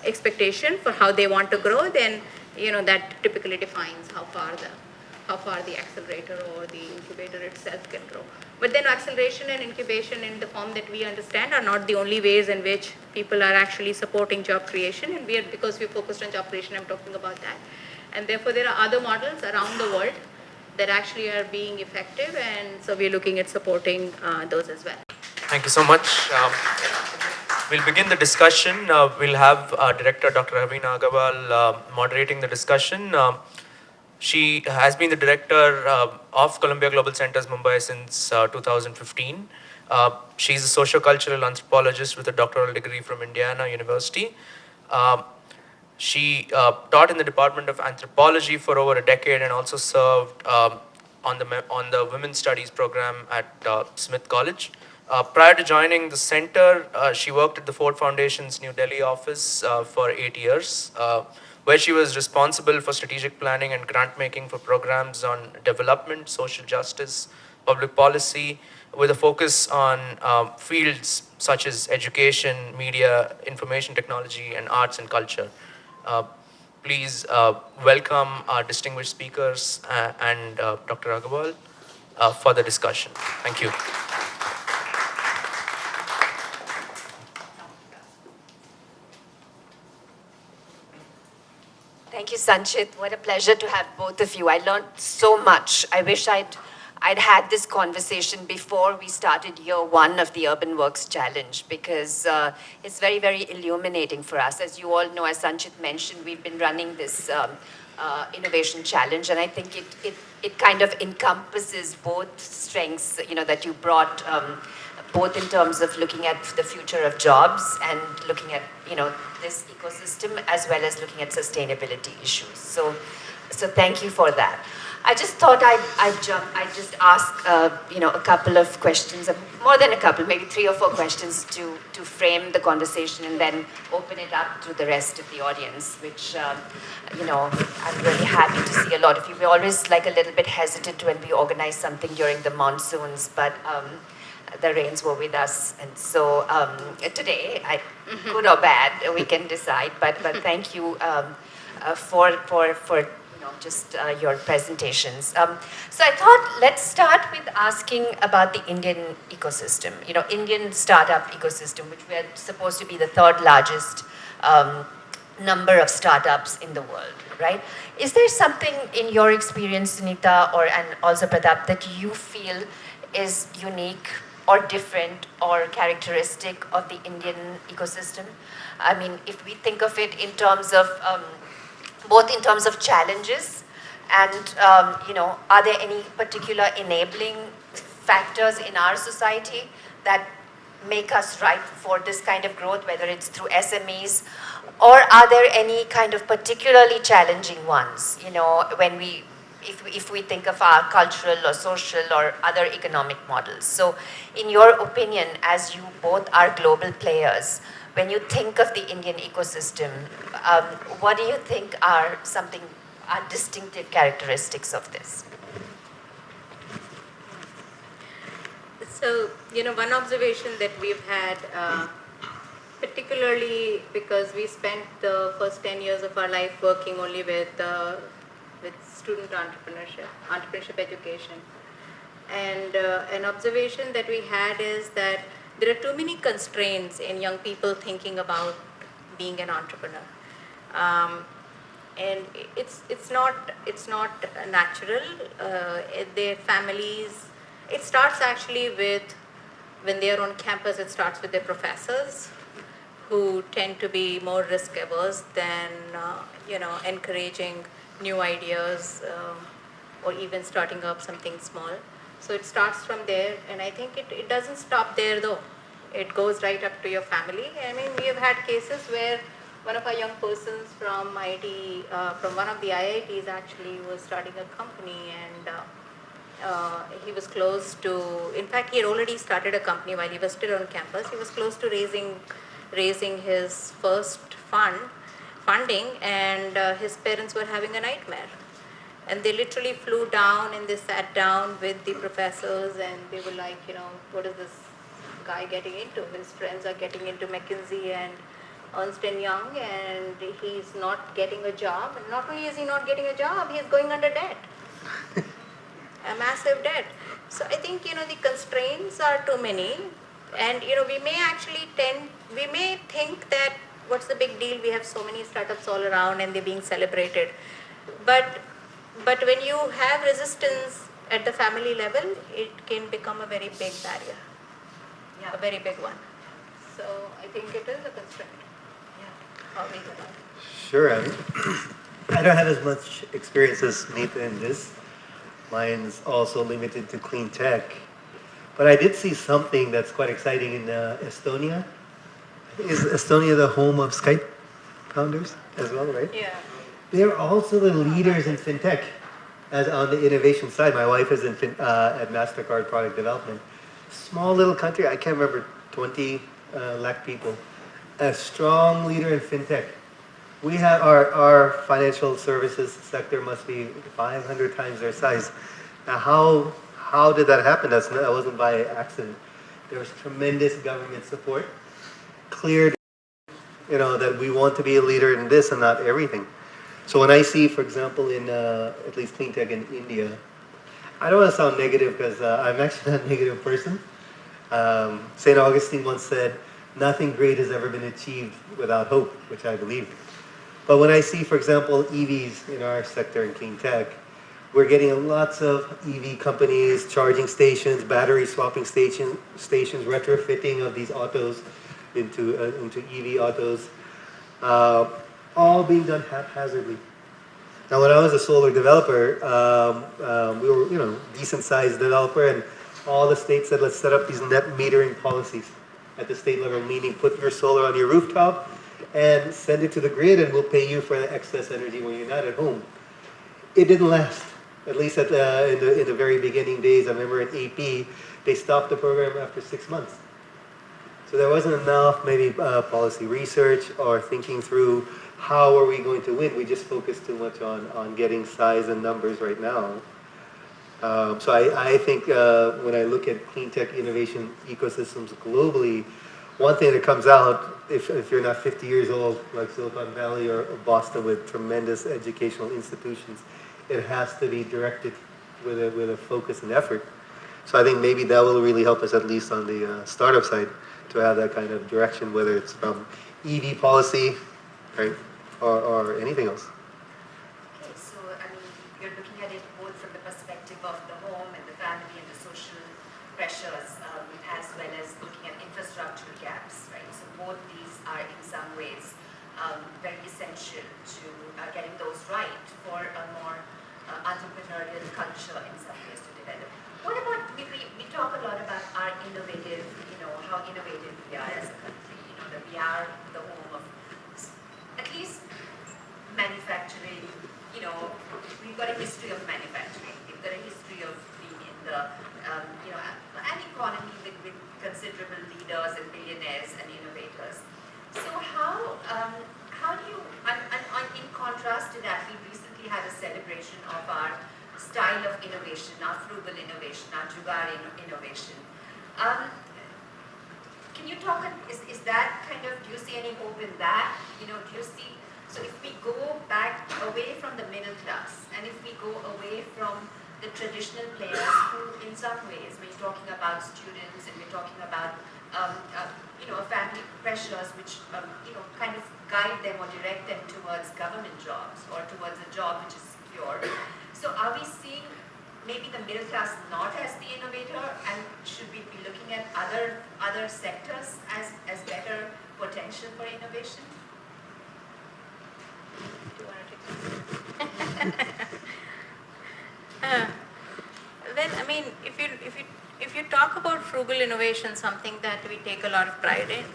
expectation for how they want to grow, then, that typically defines how far the accelerator or the incubator itself can grow. But then acceleration and incubation in the form that we understand are not the only ways in which people are actually supporting job creation. And because we're focused on job creation, I'm talking about that. And therefore, there are other models around the world that actually are being effective. And so we're looking at supporting those as well. Thank you so much. We'll begin the discussion. We'll have Director Dr. Ravina Agarwal moderating the discussion. She has been the director of Columbia Global Centers Mumbai since 2015. She's a socio-cultural anthropologist with a doctoral degree from Indiana University. She taught in the Department of Anthropology for over a decade and also served on the Women's Studies program at Smith College. Prior to joining the center, she worked at the Ford Foundation's New Delhi office for 8 years, where she was responsible for strategic planning and grant making for programs on development, social justice, public policy, with a focus on fields such as education, media, information technology, and arts and culture. Please welcome our distinguished speakers and Dr. Agarwal for the discussion. Thank you. Thank you, Sanchit. What a pleasure to have both of you. I learned so much. I wish I'd had this conversation before we started year one of the Urban Works Challenge, because it's very, very illuminating for us. As you all know, as Sanchit mentioned, we've been running this innovation challenge, and I think it kind of encompasses both strengths, that you brought, both in terms of looking at the future of jobs and looking at, this ecosystem, as well as looking at sustainability issues. So thank you for that. I just thought I'd just ask, a couple of questions, more than a couple, maybe 3 or 4 questions to frame the conversation and then open it up to the rest of the audience, which, I'm really happy to see a lot of you. We're always like a little bit hesitant when we organize something during the monsoons, but the rains were with us. And so today, good or bad, we can decide, but thank you for just your presentations. So I thought let's start with asking about the Indian ecosystem, Indian startup ecosystem, which we are supposed to be the 3rd largest number of startups in the world, right? Is there something in your experience, Sunita, and also Pratap, that you feel is unique or different or characteristic of the Indian ecosystem? I mean, if we think of it in terms of both in terms of challenges and, are there any particular enabling factors in our society that make us ripe for this kind of growth, whether it's through SMEs, or are there any kind of particularly challenging ones, when if we think of our cultural or social or other economic models? So in your opinion, as you both are global players, when you think of the Indian ecosystem, what do you think are distinctive characteristics of this? So, one observation that we've had, particularly because we spent the first 10 years of our life working only with student entrepreneurship education. And an observation that we had is that there are too many constraints in young people thinking about being an entrepreneur. And it's not natural. Their families, it starts actually with, when they are on campus, it starts with their professors, who tend to be more risk averse than encouraging new ideas or even starting up something small. So it starts from there, and I think it doesn't stop there though. It goes right up to your family. I mean, we have had cases where one of our young persons from from one of the IITs actually was starting a company, and he was close to, in fact, he had already started a company while he was still on campus. He was close to raising his first funding, and his parents were having a nightmare. And they literally flew down and they sat down with the professors, and they were like, what is this guy getting into? His friends are getting into McKinsey and Ernst & Young, and he's not getting a job. And not only is he not getting a job, he's going under debt. A massive debt. So I think, the constraints are too many. And, we may think that, what's the big deal? We have so many startups all around and they're being celebrated. But when you have resistance at the family level, it can become a very big barrier. Yeah. A very big one. So I think it is a constraint. Yeah. Sure. I don't have as much experience as Sunita in this. Mine's also limited to clean tech. But I did see something that's quite exciting in Estonia. Is Estonia the home of Skype founders as well, right? Yeah. They're also the leaders in fintech. As on the innovation side, my wife is at MasterCard product development. Small little country, I can't remember, 20 lakh people. A strong leader in fintech. We have our financial services sector must be 500 times their size. Now, how did that happen? That wasn't by accident. There was tremendous government support. Clear, that we want to be a leader in this and not everything. So when I see, for example, in at least clean tech in India, I don't want to sound negative because I'm actually not a negative person. St. Augustine once said, nothing great has ever been achieved without hope, which I believe. But when I see, for example, EVs in our sector in clean tech, we're getting lots of EV companies, charging stations, battery swapping stations, retrofitting of these autos into EV autos, all being done haphazardly. Now, when I was a solar developer, we were, decent sized developer, and all the states said, let's set up these net metering policies at the state level, meaning put your solar on your rooftop and send it to the grid, and we'll pay you for the excess energy when you're not at home. It didn't last. At least in the very beginning days, I remember in AP, they stopped the program after 6 months. So there wasn't enough maybe policy research or thinking through how are we going to win. We just focused too much on getting size and numbers right now. So I think when I look at clean tech innovation ecosystems globally, one thing that comes out, if you're not 50 years old, like Silicon Valley or Boston with tremendous educational institutions, it has to be directed with a focus and effort. So I think maybe that will really help us, at least on the startup side, to have that kind of direction, whether it's from EV policy, right, or anything else. Okay, so I mean, you're looking at it both from the perspective of the home and the family and the social pressures, as well as looking at infrastructural gaps, right? So both these are in some ways very essential to getting those right for a more entrepreneurial culture in some ways to develop. What about, we talk a lot about our innovative, how innovative we are as a country, that we are the home of at least manufacturing, we've got a history of manufacturing, we've got a history of being in the, an economy with considerable leaders and billionaires and innovators. So how do you, in contrast to that, we recently had a celebration of our style of innovation, our frugal innovation, our jugaad innovation. Can you talk, is that kind of, do you see any hope in that? Do you see, so if we go back away from the middle class, and if we go away from the traditional players who, in some ways, we're talking about students and we're talking about, family pressures which, kind of guide them or direct them towards government jobs or towards a job which is secure. So are we seeing maybe the middle class not as the innovator, and should we be looking at other sectors as better potential for innovation? Do you want to take this? Well, I mean, if you talk about frugal innovation, something that we take a lot of pride in,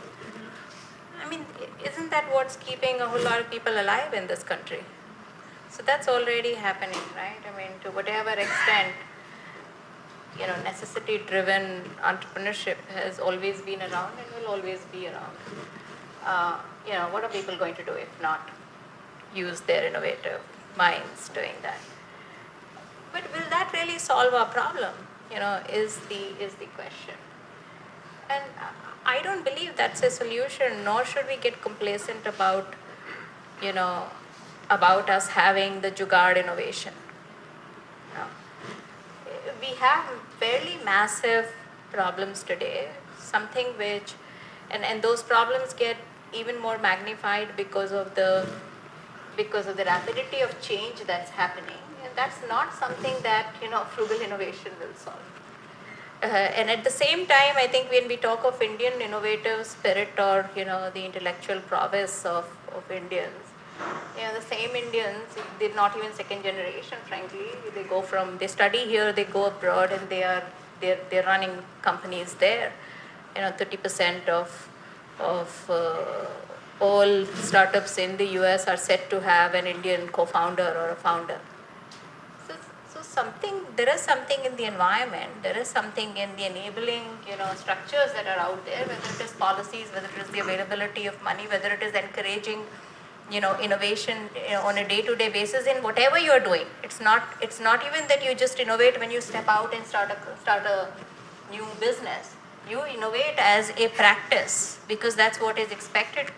I mean, isn't that what's keeping a whole lot of people alive in this country? So that's already happening, right? I mean, to whatever extent, necessity-driven entrepreneurship has always been around and will always be around. What are people going to do if not use their innovative minds doing that? But will that really solve our problem? Is the question. And I don't believe that's a solution, nor should we get complacent about, about us having the jugaad innovation. We have fairly massive problems today, something which, and those problems get even more magnified because of the rapidity of change that's happening. And that's not something that, frugal innovation will solve. And at the same time, I think when we talk of Indian innovative spirit or, the intellectual prowess of Indians, the same Indians, they're not even second generation, frankly. They study here, they go abroad, and they're running companies there. 30% of all startups in the US are said to have an Indian co-founder or a founder. So there is something in the environment, there is something in the enabling, structures that are out there, whether it is policies, whether it is the availability of money, whether it is encouraging, innovation on a day-to-day basis in whatever you are doing. It's not even that you just innovate when you step out and start a new business. You innovate as a practice because that's what is expected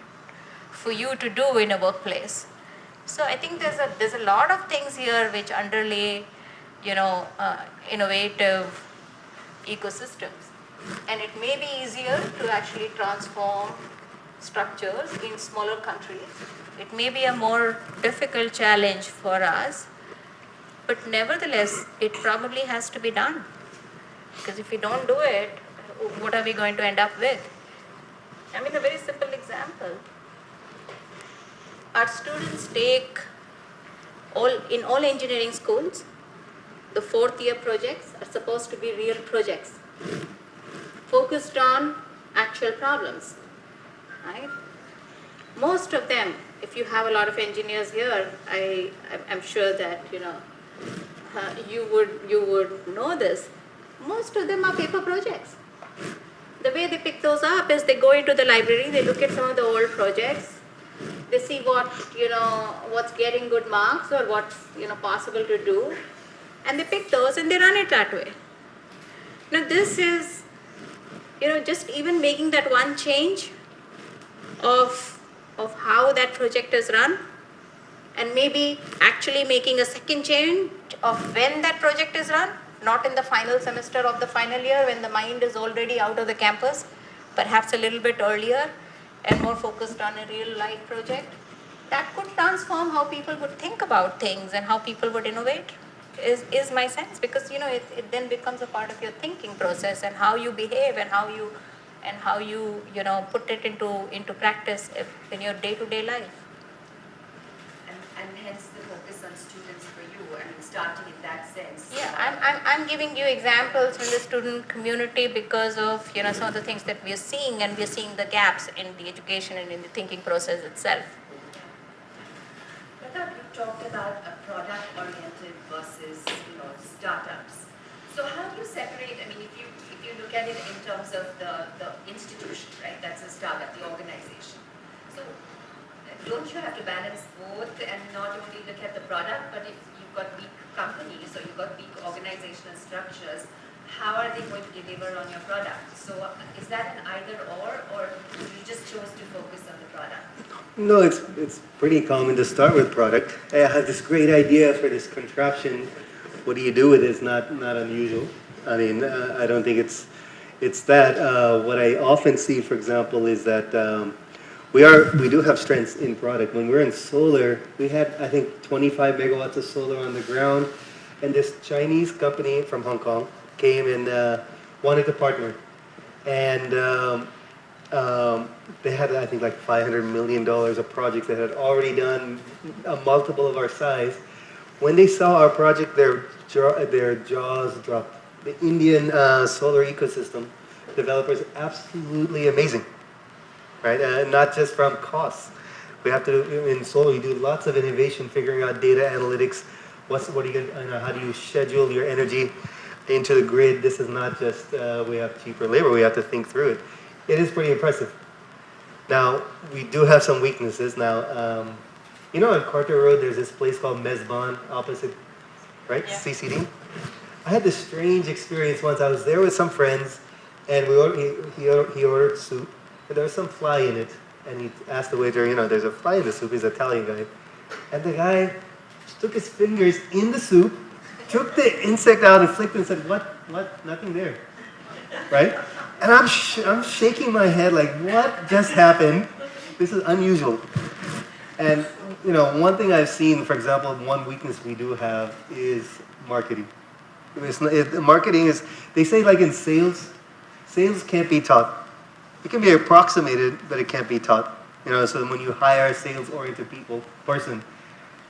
for you to do in a workplace. So I think there's a lot of things here which underlay, innovative ecosystems. And it may be easier to actually transform structures in smaller countries. It may be a more difficult challenge for us, but nevertheless, it probably has to be done. Because if we don't do it, what are we going to end up with? I mean, a very simple example. Our students take in all engineering schools, the fourth year projects are supposed to be real projects, focused on actual problems, right? Most of them, if you have a lot of engineers here, I'm sure that, you would know this. Most of them are paper projects. The way they pick those up is they go into the library, they look at some of the old projects, they see what's getting good marks or what's possible to do, and they pick those and they run it that way. Now this is just even making that one change of how that project is run, and maybe actually making a second change of when that project is run, not in the final semester of the final year when the mind is already out of the campus, perhaps a little bit earlier and more focused on a real life project. That could transform how people would think about things and how people would innovate, is my sense, because it then becomes a part of your thinking process and how you behave and how you put it into practice in your day-to-day life. And hence the focus on students for you, I mean, starting in that sense. Yeah, I'm giving you examples from the student community because of some of the things that we are seeing, and we are seeing the gaps in the education and in the thinking process itself. Pratap, you talked about a product-oriented versus startups. So how do you separate? I mean, if you look at it in terms of the institution, right? That's a startup, the organization. So don't you have to balance both and not only look at the product, but if you've got weak companies or you've got weak organizational structures, how are they going to deliver on your product? So is that an either or you just chose to focus on the product? No, it's pretty common to start with product. Hey, I have this great idea for this contraption. What do you do with it? It's not unusual. I mean, I don't think it's that. What I often see, for example, is that we do have strengths in product. When we're in solar, we had, I think, 25 megawatts of solar on the ground, and this Chinese company from Hong Kong came and wanted to partner. And they had, I think, like $500 million of projects that had already done a multiple of our size. When they saw our project, their jaws dropped. The Indian solar ecosystem developers, absolutely amazing. Right? Not just from costs. We have to, in solar, you do lots of innovation, figuring out data analytics. What are you gonna, how do you schedule your energy into the grid? This is not just we have cheaper labor. We have to think through it. It is pretty impressive. Now we do have some weaknesses. Now, on Carter Road, there's this place called Mesbon, opposite, right? Yeah. CCD. I had this strange experience once. I was there with some friends, and he ordered soup. And there was some fly in it, and he asked the waiter, there's a fly in the soup. He's an Italian guy. And the guy took his fingers in the soup, took the insect out and flicked it and said, what, nothing there, right? And I'm shaking my head like, what just happened? This is unusual. And, one thing I've seen, for example, one weakness we do have is marketing. Marketing is, they say like in sales can't be taught. It can be approximated, but it can't be taught. So when you hire a sales-oriented person,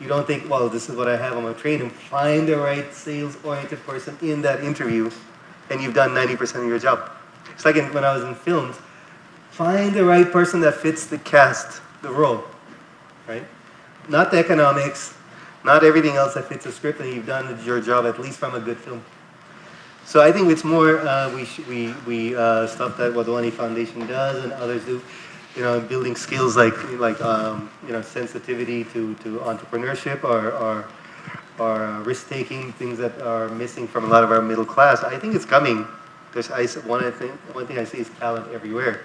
you don't think, well, this is what I have, I'm going to train him. Find the right sales-oriented person in that interview, and you've done 90% of your job. It's like when I was in films, find the right person that fits the cast, the role, right? Not the economics, not everything else that fits the script, and you've done your job at least from a good film. So I think it's more stuff that Wadhwani Foundation does and others do, building skills like sensitivity to entrepreneurship or risk taking, things that are missing from a lot of our middle class. I think it's coming. One thing I see is talent everywhere,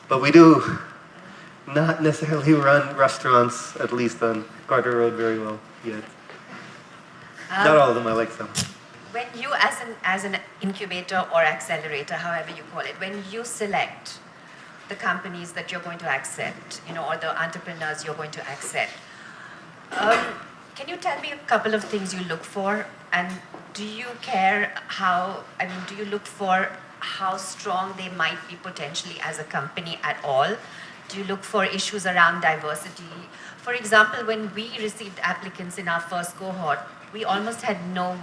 but we do not necessarily run restaurants, at least on Carter Road, very well yet. Not all of them. I like some. When you, as an incubator or accelerator, however you call it, when you select the companies that you're going to accept, or the entrepreneurs you're going to accept, can you tell me a couple of things you look for? And do you care do you look for how strong they might be potentially as a company at all? Do you look for issues around diversity? For example, when we received applicants in our first cohort, we almost had no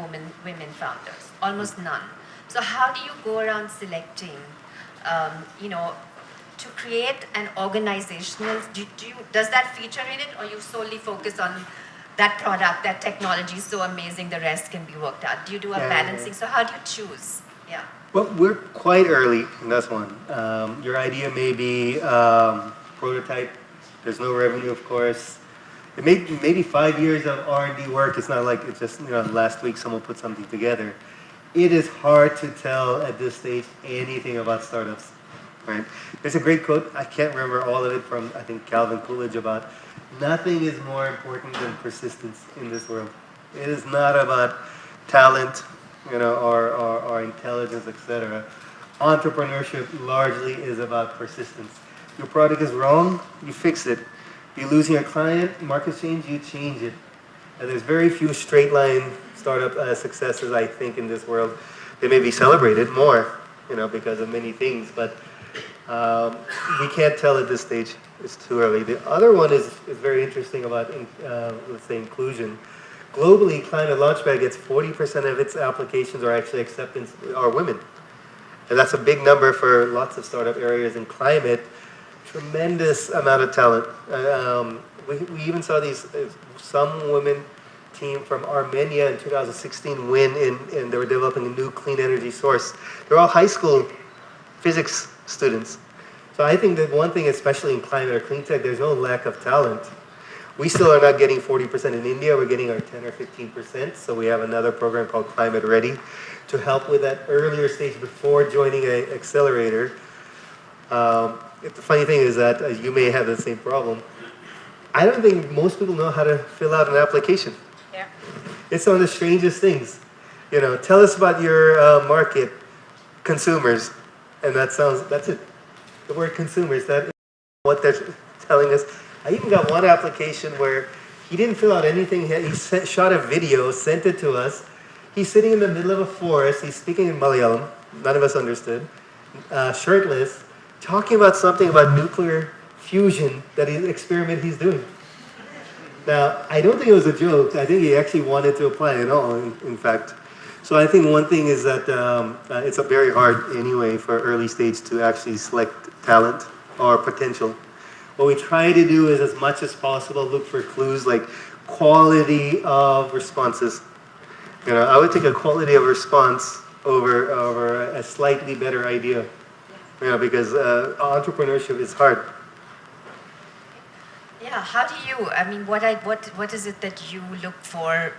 women founders, almost none. So how do you go around selecting, to create an organizational, does that feature in it, or you solely focus on that product, that technology is so amazing, the rest can be worked out? Do you do a Yeah. balancing? So how do you choose? Yeah. Well, we're quite early, and that's one. Your idea may be prototype. There's no revenue, of course. It may maybe 5 years of R&D work. It's not like it's just last week someone put something together. It is hard to tell at this stage anything about startups, right? There's a great quote. I can't remember all of it from I think Calvin Coolidge about nothing is more important than persistence in this world. It is not about talent, or intelligence, etc. Entrepreneurship largely is about persistence. Your product is wrong, you fix it. You're losing a client, market change, you change it. And there's very few straight line startup successes, I think, in this world. They may be celebrated more, because of many things, but we can't tell at this stage. It's too early. The other one is very interesting about, let's say, inclusion. Globally, Climate Launchpad gets 40% of its applications or actually acceptance are women. And that's a big number for lots of startup areas in climate. Tremendous amount of talent. We even saw some women team from Armenia in 2016 win and they were developing a new clean energy source. They're all high school physics students. So I think that one thing, especially in climate or clean tech, there's no lack of talent. We still are not getting 40% in India. We're getting our 10 or 15%. So we have another program called Climate Ready to help with that earlier stage before joining an accelerator. The funny thing is that you may have the same problem. I don't think most people know how to fill out an application. Yeah. It's one of the strangest things. Tell us about your market, consumers, and that's it. The word consumers, that is what they're telling us. I even got one application where he didn't fill out anything. He shot a video, sent it to us. He's sitting in the middle of a forest. He's speaking in Malayalam. None of us understood. Shirtless, talking about something about nuclear fusion, experiment he's doing. Now, I don't think it was a joke. I think he actually wanted to apply at all, in fact. So I think one thing is that it's very hard anyway for early stage to actually select talent or potential. What we try to do is, as much as possible, look for clues like quality of responses. I would take a quality of response over a slightly better idea. Because entrepreneurship is hard. Yeah, how do you, what is it that you look for,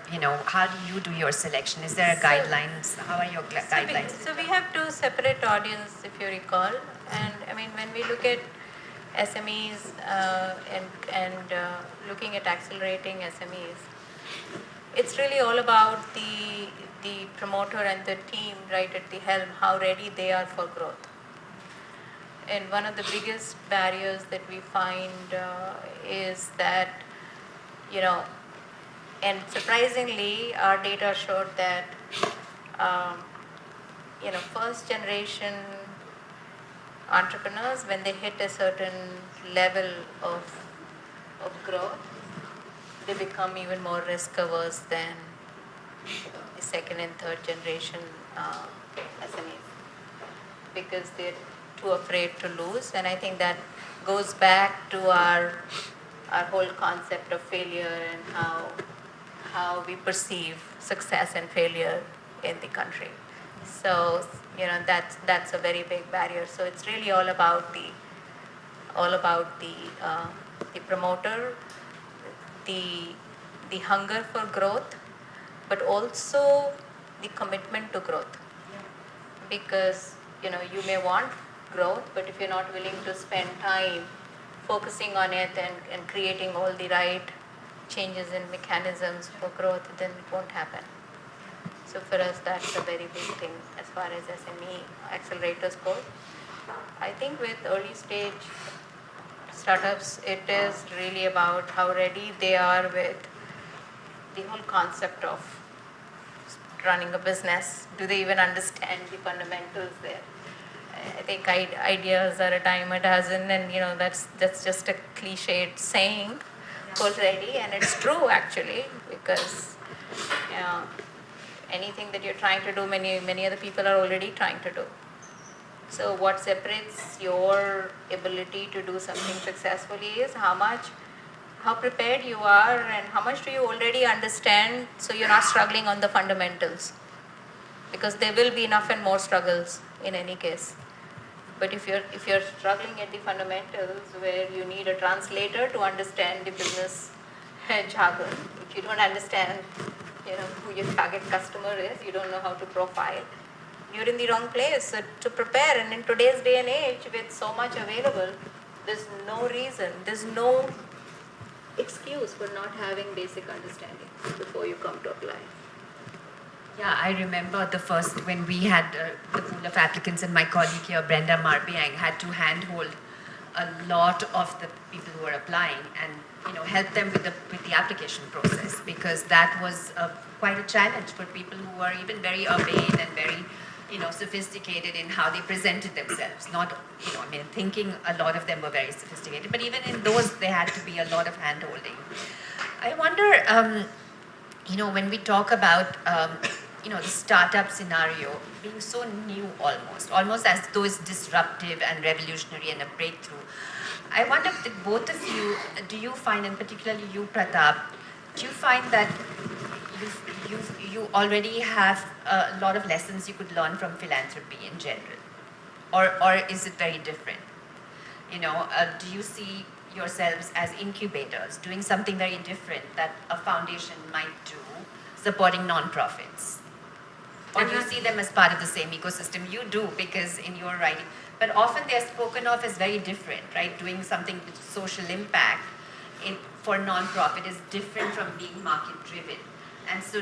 how do you do your selection? Is there a guidelines? How are your guidelines? So we have two separate audience, if you recall. And when we look at SMEs and looking at accelerating SMEs, it's really all about the promoter and the team right at the helm, how ready they are for growth. And one of the biggest barriers that we find is that, and surprisingly, our data showed that, first generation entrepreneurs, when they hit a certain level of growth, they become even more risk averse than the second and third generation SMEs, because they're too afraid to lose. And I think that goes back to our whole concept of failure and how we perceive success and failure in the country. So that's a very big barrier. So it's really all about the promoter, the hunger for growth, but also the commitment to growth. Because you may want growth, but if you're not willing to spend time focusing on it and creating all the right changes and mechanisms for growth, then it won't happen. So for us, that's a very big thing as far as SME accelerators go. I think with early stage startups, it is really about how ready they are with the whole concept of running a business. Do they even understand the fundamentals there? I think ideas are a dime a dozen, and that's just a cliched saying already, and it's true actually, because anything that you're trying to do, many other people are already trying to do. So what separates your ability to do something successfully is how much how prepared you are and how much do you already understand so you're not struggling on the fundamentals. Because there will be enough and more struggles in any case. But if you're struggling at the fundamentals where you need a translator to understand the business jargon, if you don't understand, who your target customer is, you don't know how to profile, you're in the wrong place to prepare. And in today's day and age, with so much available, there's no reason, there's no excuse for not having basic understanding before you come to apply. Yeah, I remember when we had the pool of applicants, and my colleague here, Brenda Marbiang, had to handhold a lot of the people who were applying and help them with the application process, because that was quite a challenge for people who were even very urbane and very sophisticated in how they presented themselves. Not, thinking a lot of them were very sophisticated, but even in those, there had to be a lot of hand-holding. I wonder, when we talk about, the startup scenario being so new almost as though it's disruptive and revolutionary and a breakthrough, I wonder if both of you, do you find, and particularly you, Pratap, do you find that you already have a lot of lessons you could learn from philanthropy in general? Or is it very different? Do you see yourselves as incubators, doing something very different that a foundation might do, supporting non-profits? Or do you see them as part of the same ecosystem? You do, because in your writing, but often they're spoken of as very different, right? Doing something with social impact for non-profit is different from being market-driven. And so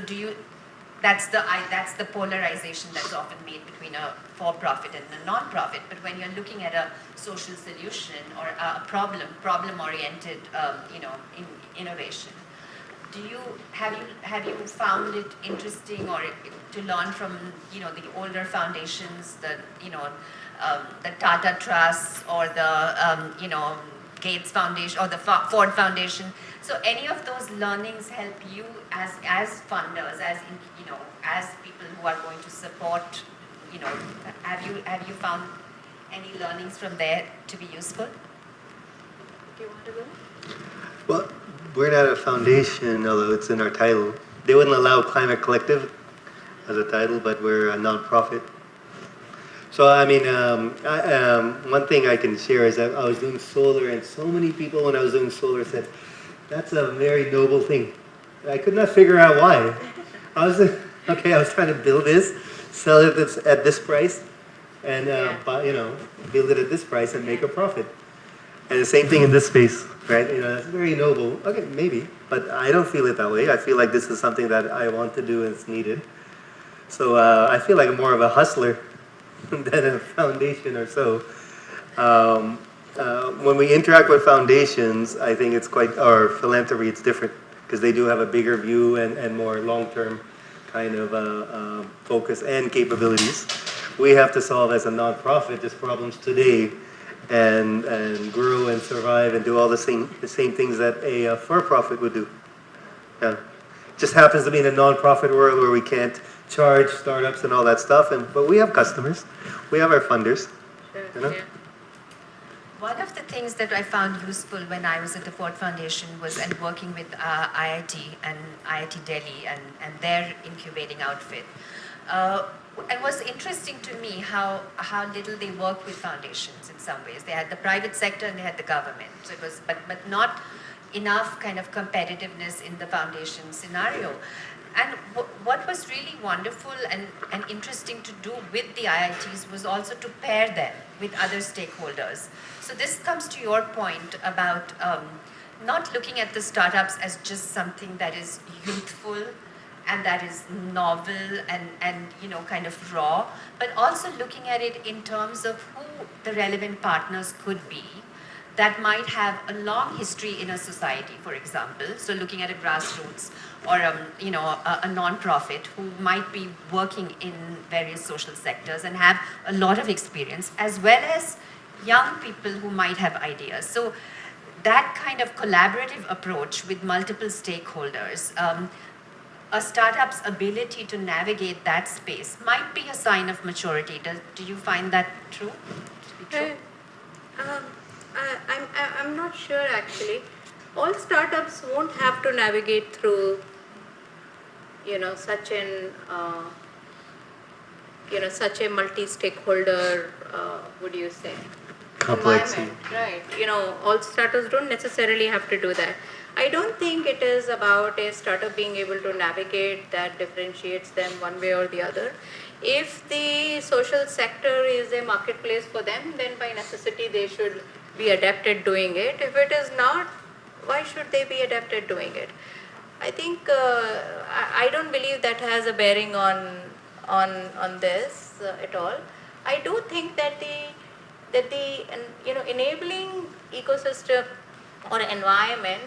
that's the polarization that's often made between a for-profit and a non-profit. But when you're looking at a social solution or a problem-oriented, innovation, have you found it interesting or to learn from the older foundations, the Tata Trust or the Gates Foundation or the Ford Foundation? So any of those learnings help you as funders, as people who are going to support? Have you found any learnings from there to be useful? Do you want to go? Well, we're not a foundation, although it's in our title. They wouldn't allow Climate Collective as a title, but we're a nonprofit. So, one thing I can share is that I was doing solar, and so many people when I was doing solar said, that's a very noble thing. I could not figure out why. I was trying to build this, sell it at this price, and build it at this price and make a profit. And the same thing in this space, right? That's very noble. Okay, maybe, but I don't feel it that way. I feel like this is something that I want to do and it's needed. So I feel like I'm more of a hustler than a foundation or so. When we interact with foundations, I think or philanthropy, it's different because they do have a bigger view and more long-term kind of focus and capabilities. We have to solve as a nonprofit just problems today and grow and survive and do all the same things that a for-profit would do. Yeah. Just happens to be in a nonprofit world where we can't charge startups and all that stuff, but we have customers, we have our funders. Sure, yeah. One of the things that I found useful when I was at the Ford Foundation was working with IIT and IIT Delhi and their incubating outfit. It was interesting to me how little they work with foundations in some ways. They had the private sector and they had the government. So it was, but not enough kind of competitiveness in the foundation scenario. And what was really wonderful and interesting to do with the IITs was also to pair them with other stakeholders. So this comes to your point about not looking at the startups as just something that is youthful and that is novel and kind of raw, but also looking at it in terms of who the relevant partners could be that might have a long history in a society, for example. So looking at a grassroots or a non-profit who might be working in various social sectors and have a lot of experience, as well as young people who might have ideas. So that kind of collaborative approach with multiple stakeholders, a startup's ability to navigate that space might be a sign of maturity. Do you find that true? To be true? I'm not sure actually. all startups won't have to navigate through, such an, such a multi-stakeholder, what do you say? Complexity. Environment, right? All startups don't necessarily have to do that. I don't think it is about a startup being able to navigate that differentiates them one way or the other. If the social sector is a marketplace for them, then by necessity they should be adept at doing it. If it is not, why should they be adept at doing it? I think I don't believe that has a bearing on this at all. I do think that the enabling ecosystem or environment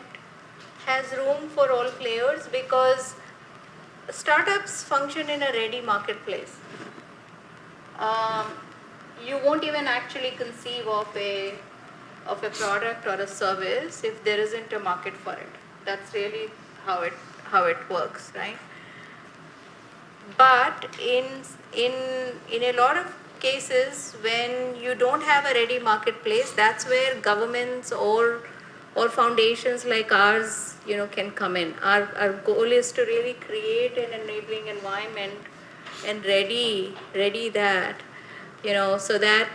has room for all players because startups function in a ready marketplace. Um, you won't even actually conceive of a product or a service if there isn't a market for it. That's really how it works, right? But in a lot of cases, when you don't have a ready marketplace, that's where governments or foundations like ours, can come in. Our goal is to really create an enabling environment and ready that, so that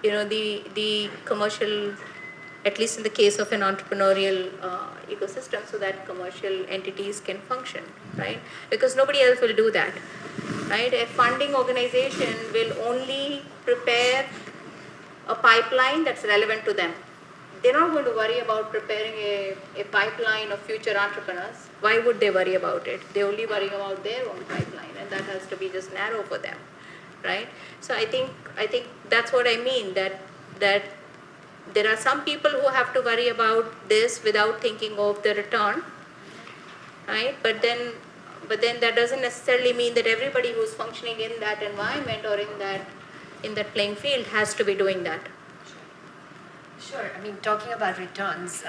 the commercial, at least in the case of an entrepreneurial ecosystem, so that commercial entities can function, right? Because nobody else will do that, right? A funding organization will only prepare a pipeline that's relevant to them. They're not going to worry about preparing a pipeline of future entrepreneurs. Why would they worry about it? They only worry about their own pipeline, and that has to be just narrow for them, right? So I think that's what I mean, that there are some people who have to worry about this without thinking of the return, right? But then that doesn't necessarily mean that everybody who's functioning in that environment or in that playing field has to be doing that. Sure. I mean, talking about returns,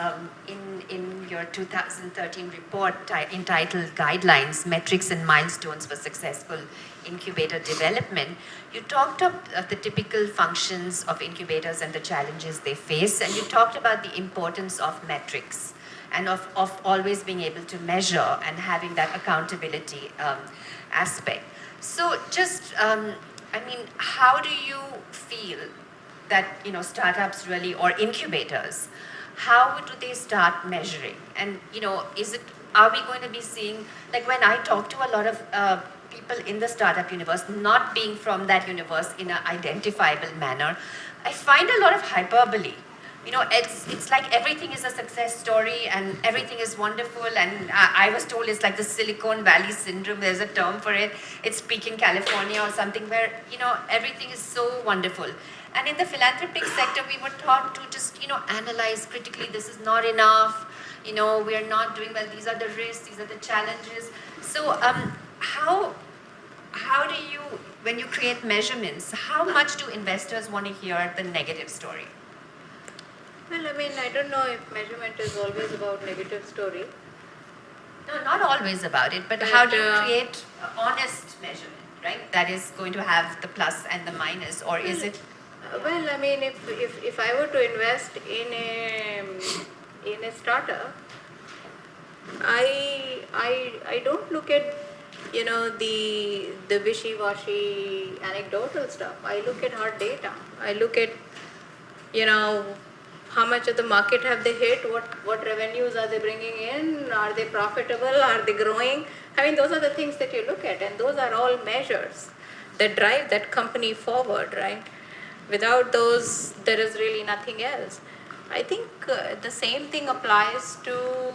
in your 2013 report entitled Guidelines, Metrics and Milestones for Successful Incubator Development, you talked of the typical functions of incubators and the challenges they face, and you talked about the importance of metrics and of always being able to measure and having that accountability aspect. So just, how do you feel that startups really, or incubators, how do they start measuring? And are we going to be seeing, like when I talk to a lot of people in the startup universe, not being from that universe in an identifiable manner, I find a lot of hyperbole. It's like everything is a success story and everything is wonderful, and I was told it's like the Silicon Valley syndrome. There's a term for it. It's peak in California or something where everything is so wonderful. And in the philanthropic sector, we were taught to just analyze critically. This is not enough. We are not doing well. These are the risks. These are the challenges. So how do you, when you create measurements, how much do investors want to hear the negative story? Well, I don't know if measurement is always about negative story. No, not always about it, but how do you create honest measurement, right? That is going to have the plus and the minus, or is it? Well, if I were to invest in a startup, I don't look at the wishy-washy anecdotal stuff. I look at hard data. I look at how much of the market have they hit, what revenues are they bringing in, are they profitable, are they growing? Those are the things that you look at, and those are all measures that drive that company forward, right? Without those, there is really nothing else. I think the same thing applies to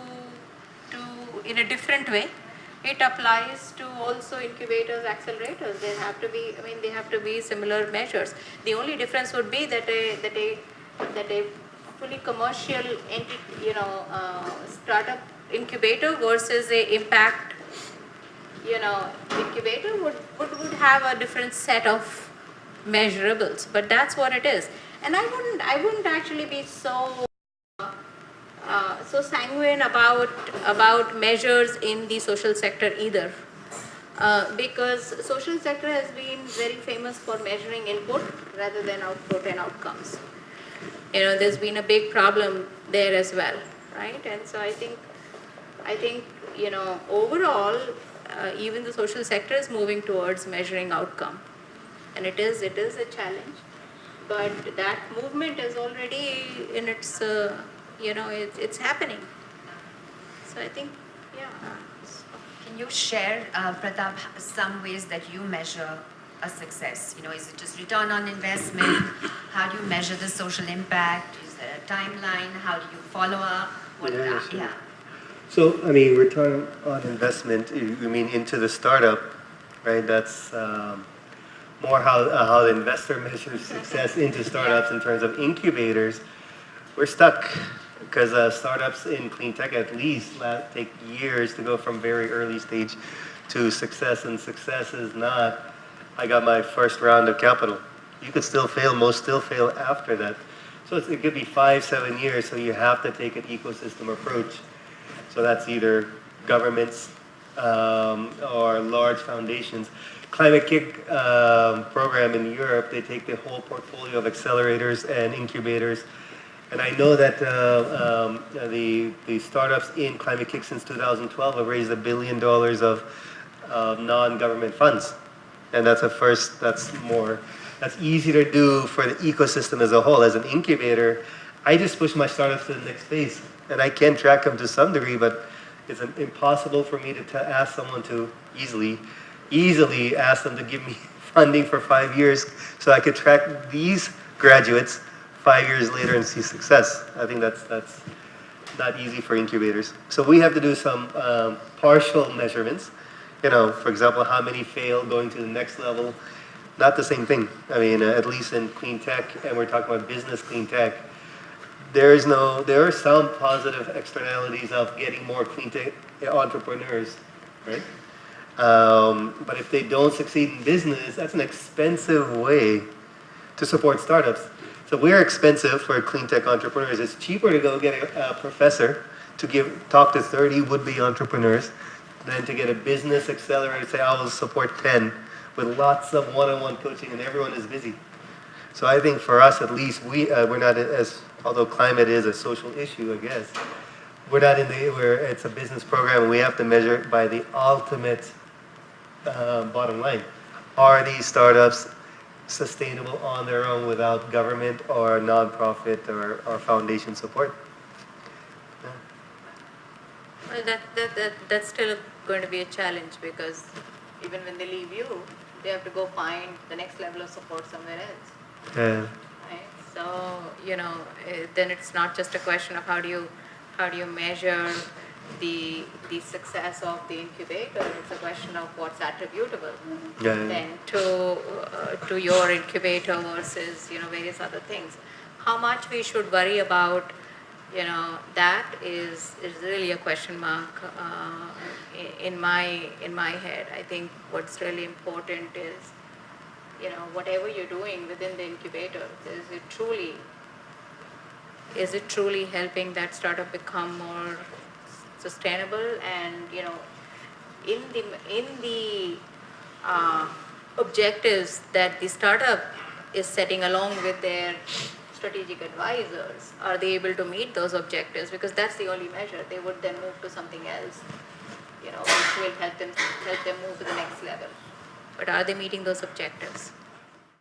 in a different way. It applies to also incubators, accelerators. They have to be similar measures. The only difference would be that a fully commercial entity, startup incubator versus a impact, incubator would have a different set of measurables. But that's what it is. And I wouldn't actually be so sanguine about measures in the social sector either, because social sector has been very famous for measuring input rather than output and outcomes. There's been a big problem there as well. right? And so I think overall, even the social sector is moving towards measuring outcome, and it is a challenge, but that movement is already in its it's happening. So I think, yeah. Can you share, Pratap, some ways that you measure a success? Is it just return on investment? How do you measure the social impact? Is there a timeline? How do you follow up? Yeah, sure. So, I mean, return on investment, you mean into the startup, right? That's more how the investor measures success into startups. In terms of incubators. We're stuck because startups in clean tech at least take years to go from very early stage to success, and success is not, I got my first round of capital. You could still fail, most still fail after that. So it could be 5-7 years, so you have to take an ecosystem approach. So that's either governments or large foundations. Climate Kick program in Europe, they take the whole portfolio of accelerators and incubators. And I know that the startups in Climate Kick since 2012 have raised $1 billion of non-government funds. And that's a first, that's easy to do for the ecosystem as a whole. As an incubator, I just push my startups to the next phase. And I can track them to some degree, but it's impossible for me to ask someone to easily ask them to give me funding for 5 years so I could track these graduates 5 years later and see success. I think that's not easy for incubators. So we have to do some partial measurements. For example, how many fail going to the next level. Not the same thing. I mean, at least in clean tech, and we're talking about business clean tech, there are some positive externalities of getting more clean tech entrepreneurs, right? But if they don't succeed in business, that's an expensive way to support startups. So we're expensive for clean tech entrepreneurs. It's cheaper to go get a professor to talk to 30 would-be entrepreneurs than to get a business accelerator, say, I will support 10 with lots of one-on-one coaching, and everyone is busy. So I think for us, at least, we're not although climate is a social issue, I guess, we're not where it's a business program. We have to measure it by the ultimate bottom line. Are these startups sustainable on their own without government or nonprofit or foundation support? Well, that's still going to be a challenge, because even when they leave you, they have to go find the next level of support somewhere else. Yeah. Right? So then it's not just a question of how do you measure the success of the incubator. It's a question of what's attributable then to your incubator versus various other things. How much we should worry about that is really a question mark in my head. I think what's really important is whatever you're doing within the incubator, is it truly helping that startup become more sustainable, and in the objectives that the startup is setting along with their strategic advisors, are they able to meet those objectives? Because that's the only measure. They would then move to something else, which will help them move to the next level. But are they meeting those objectives?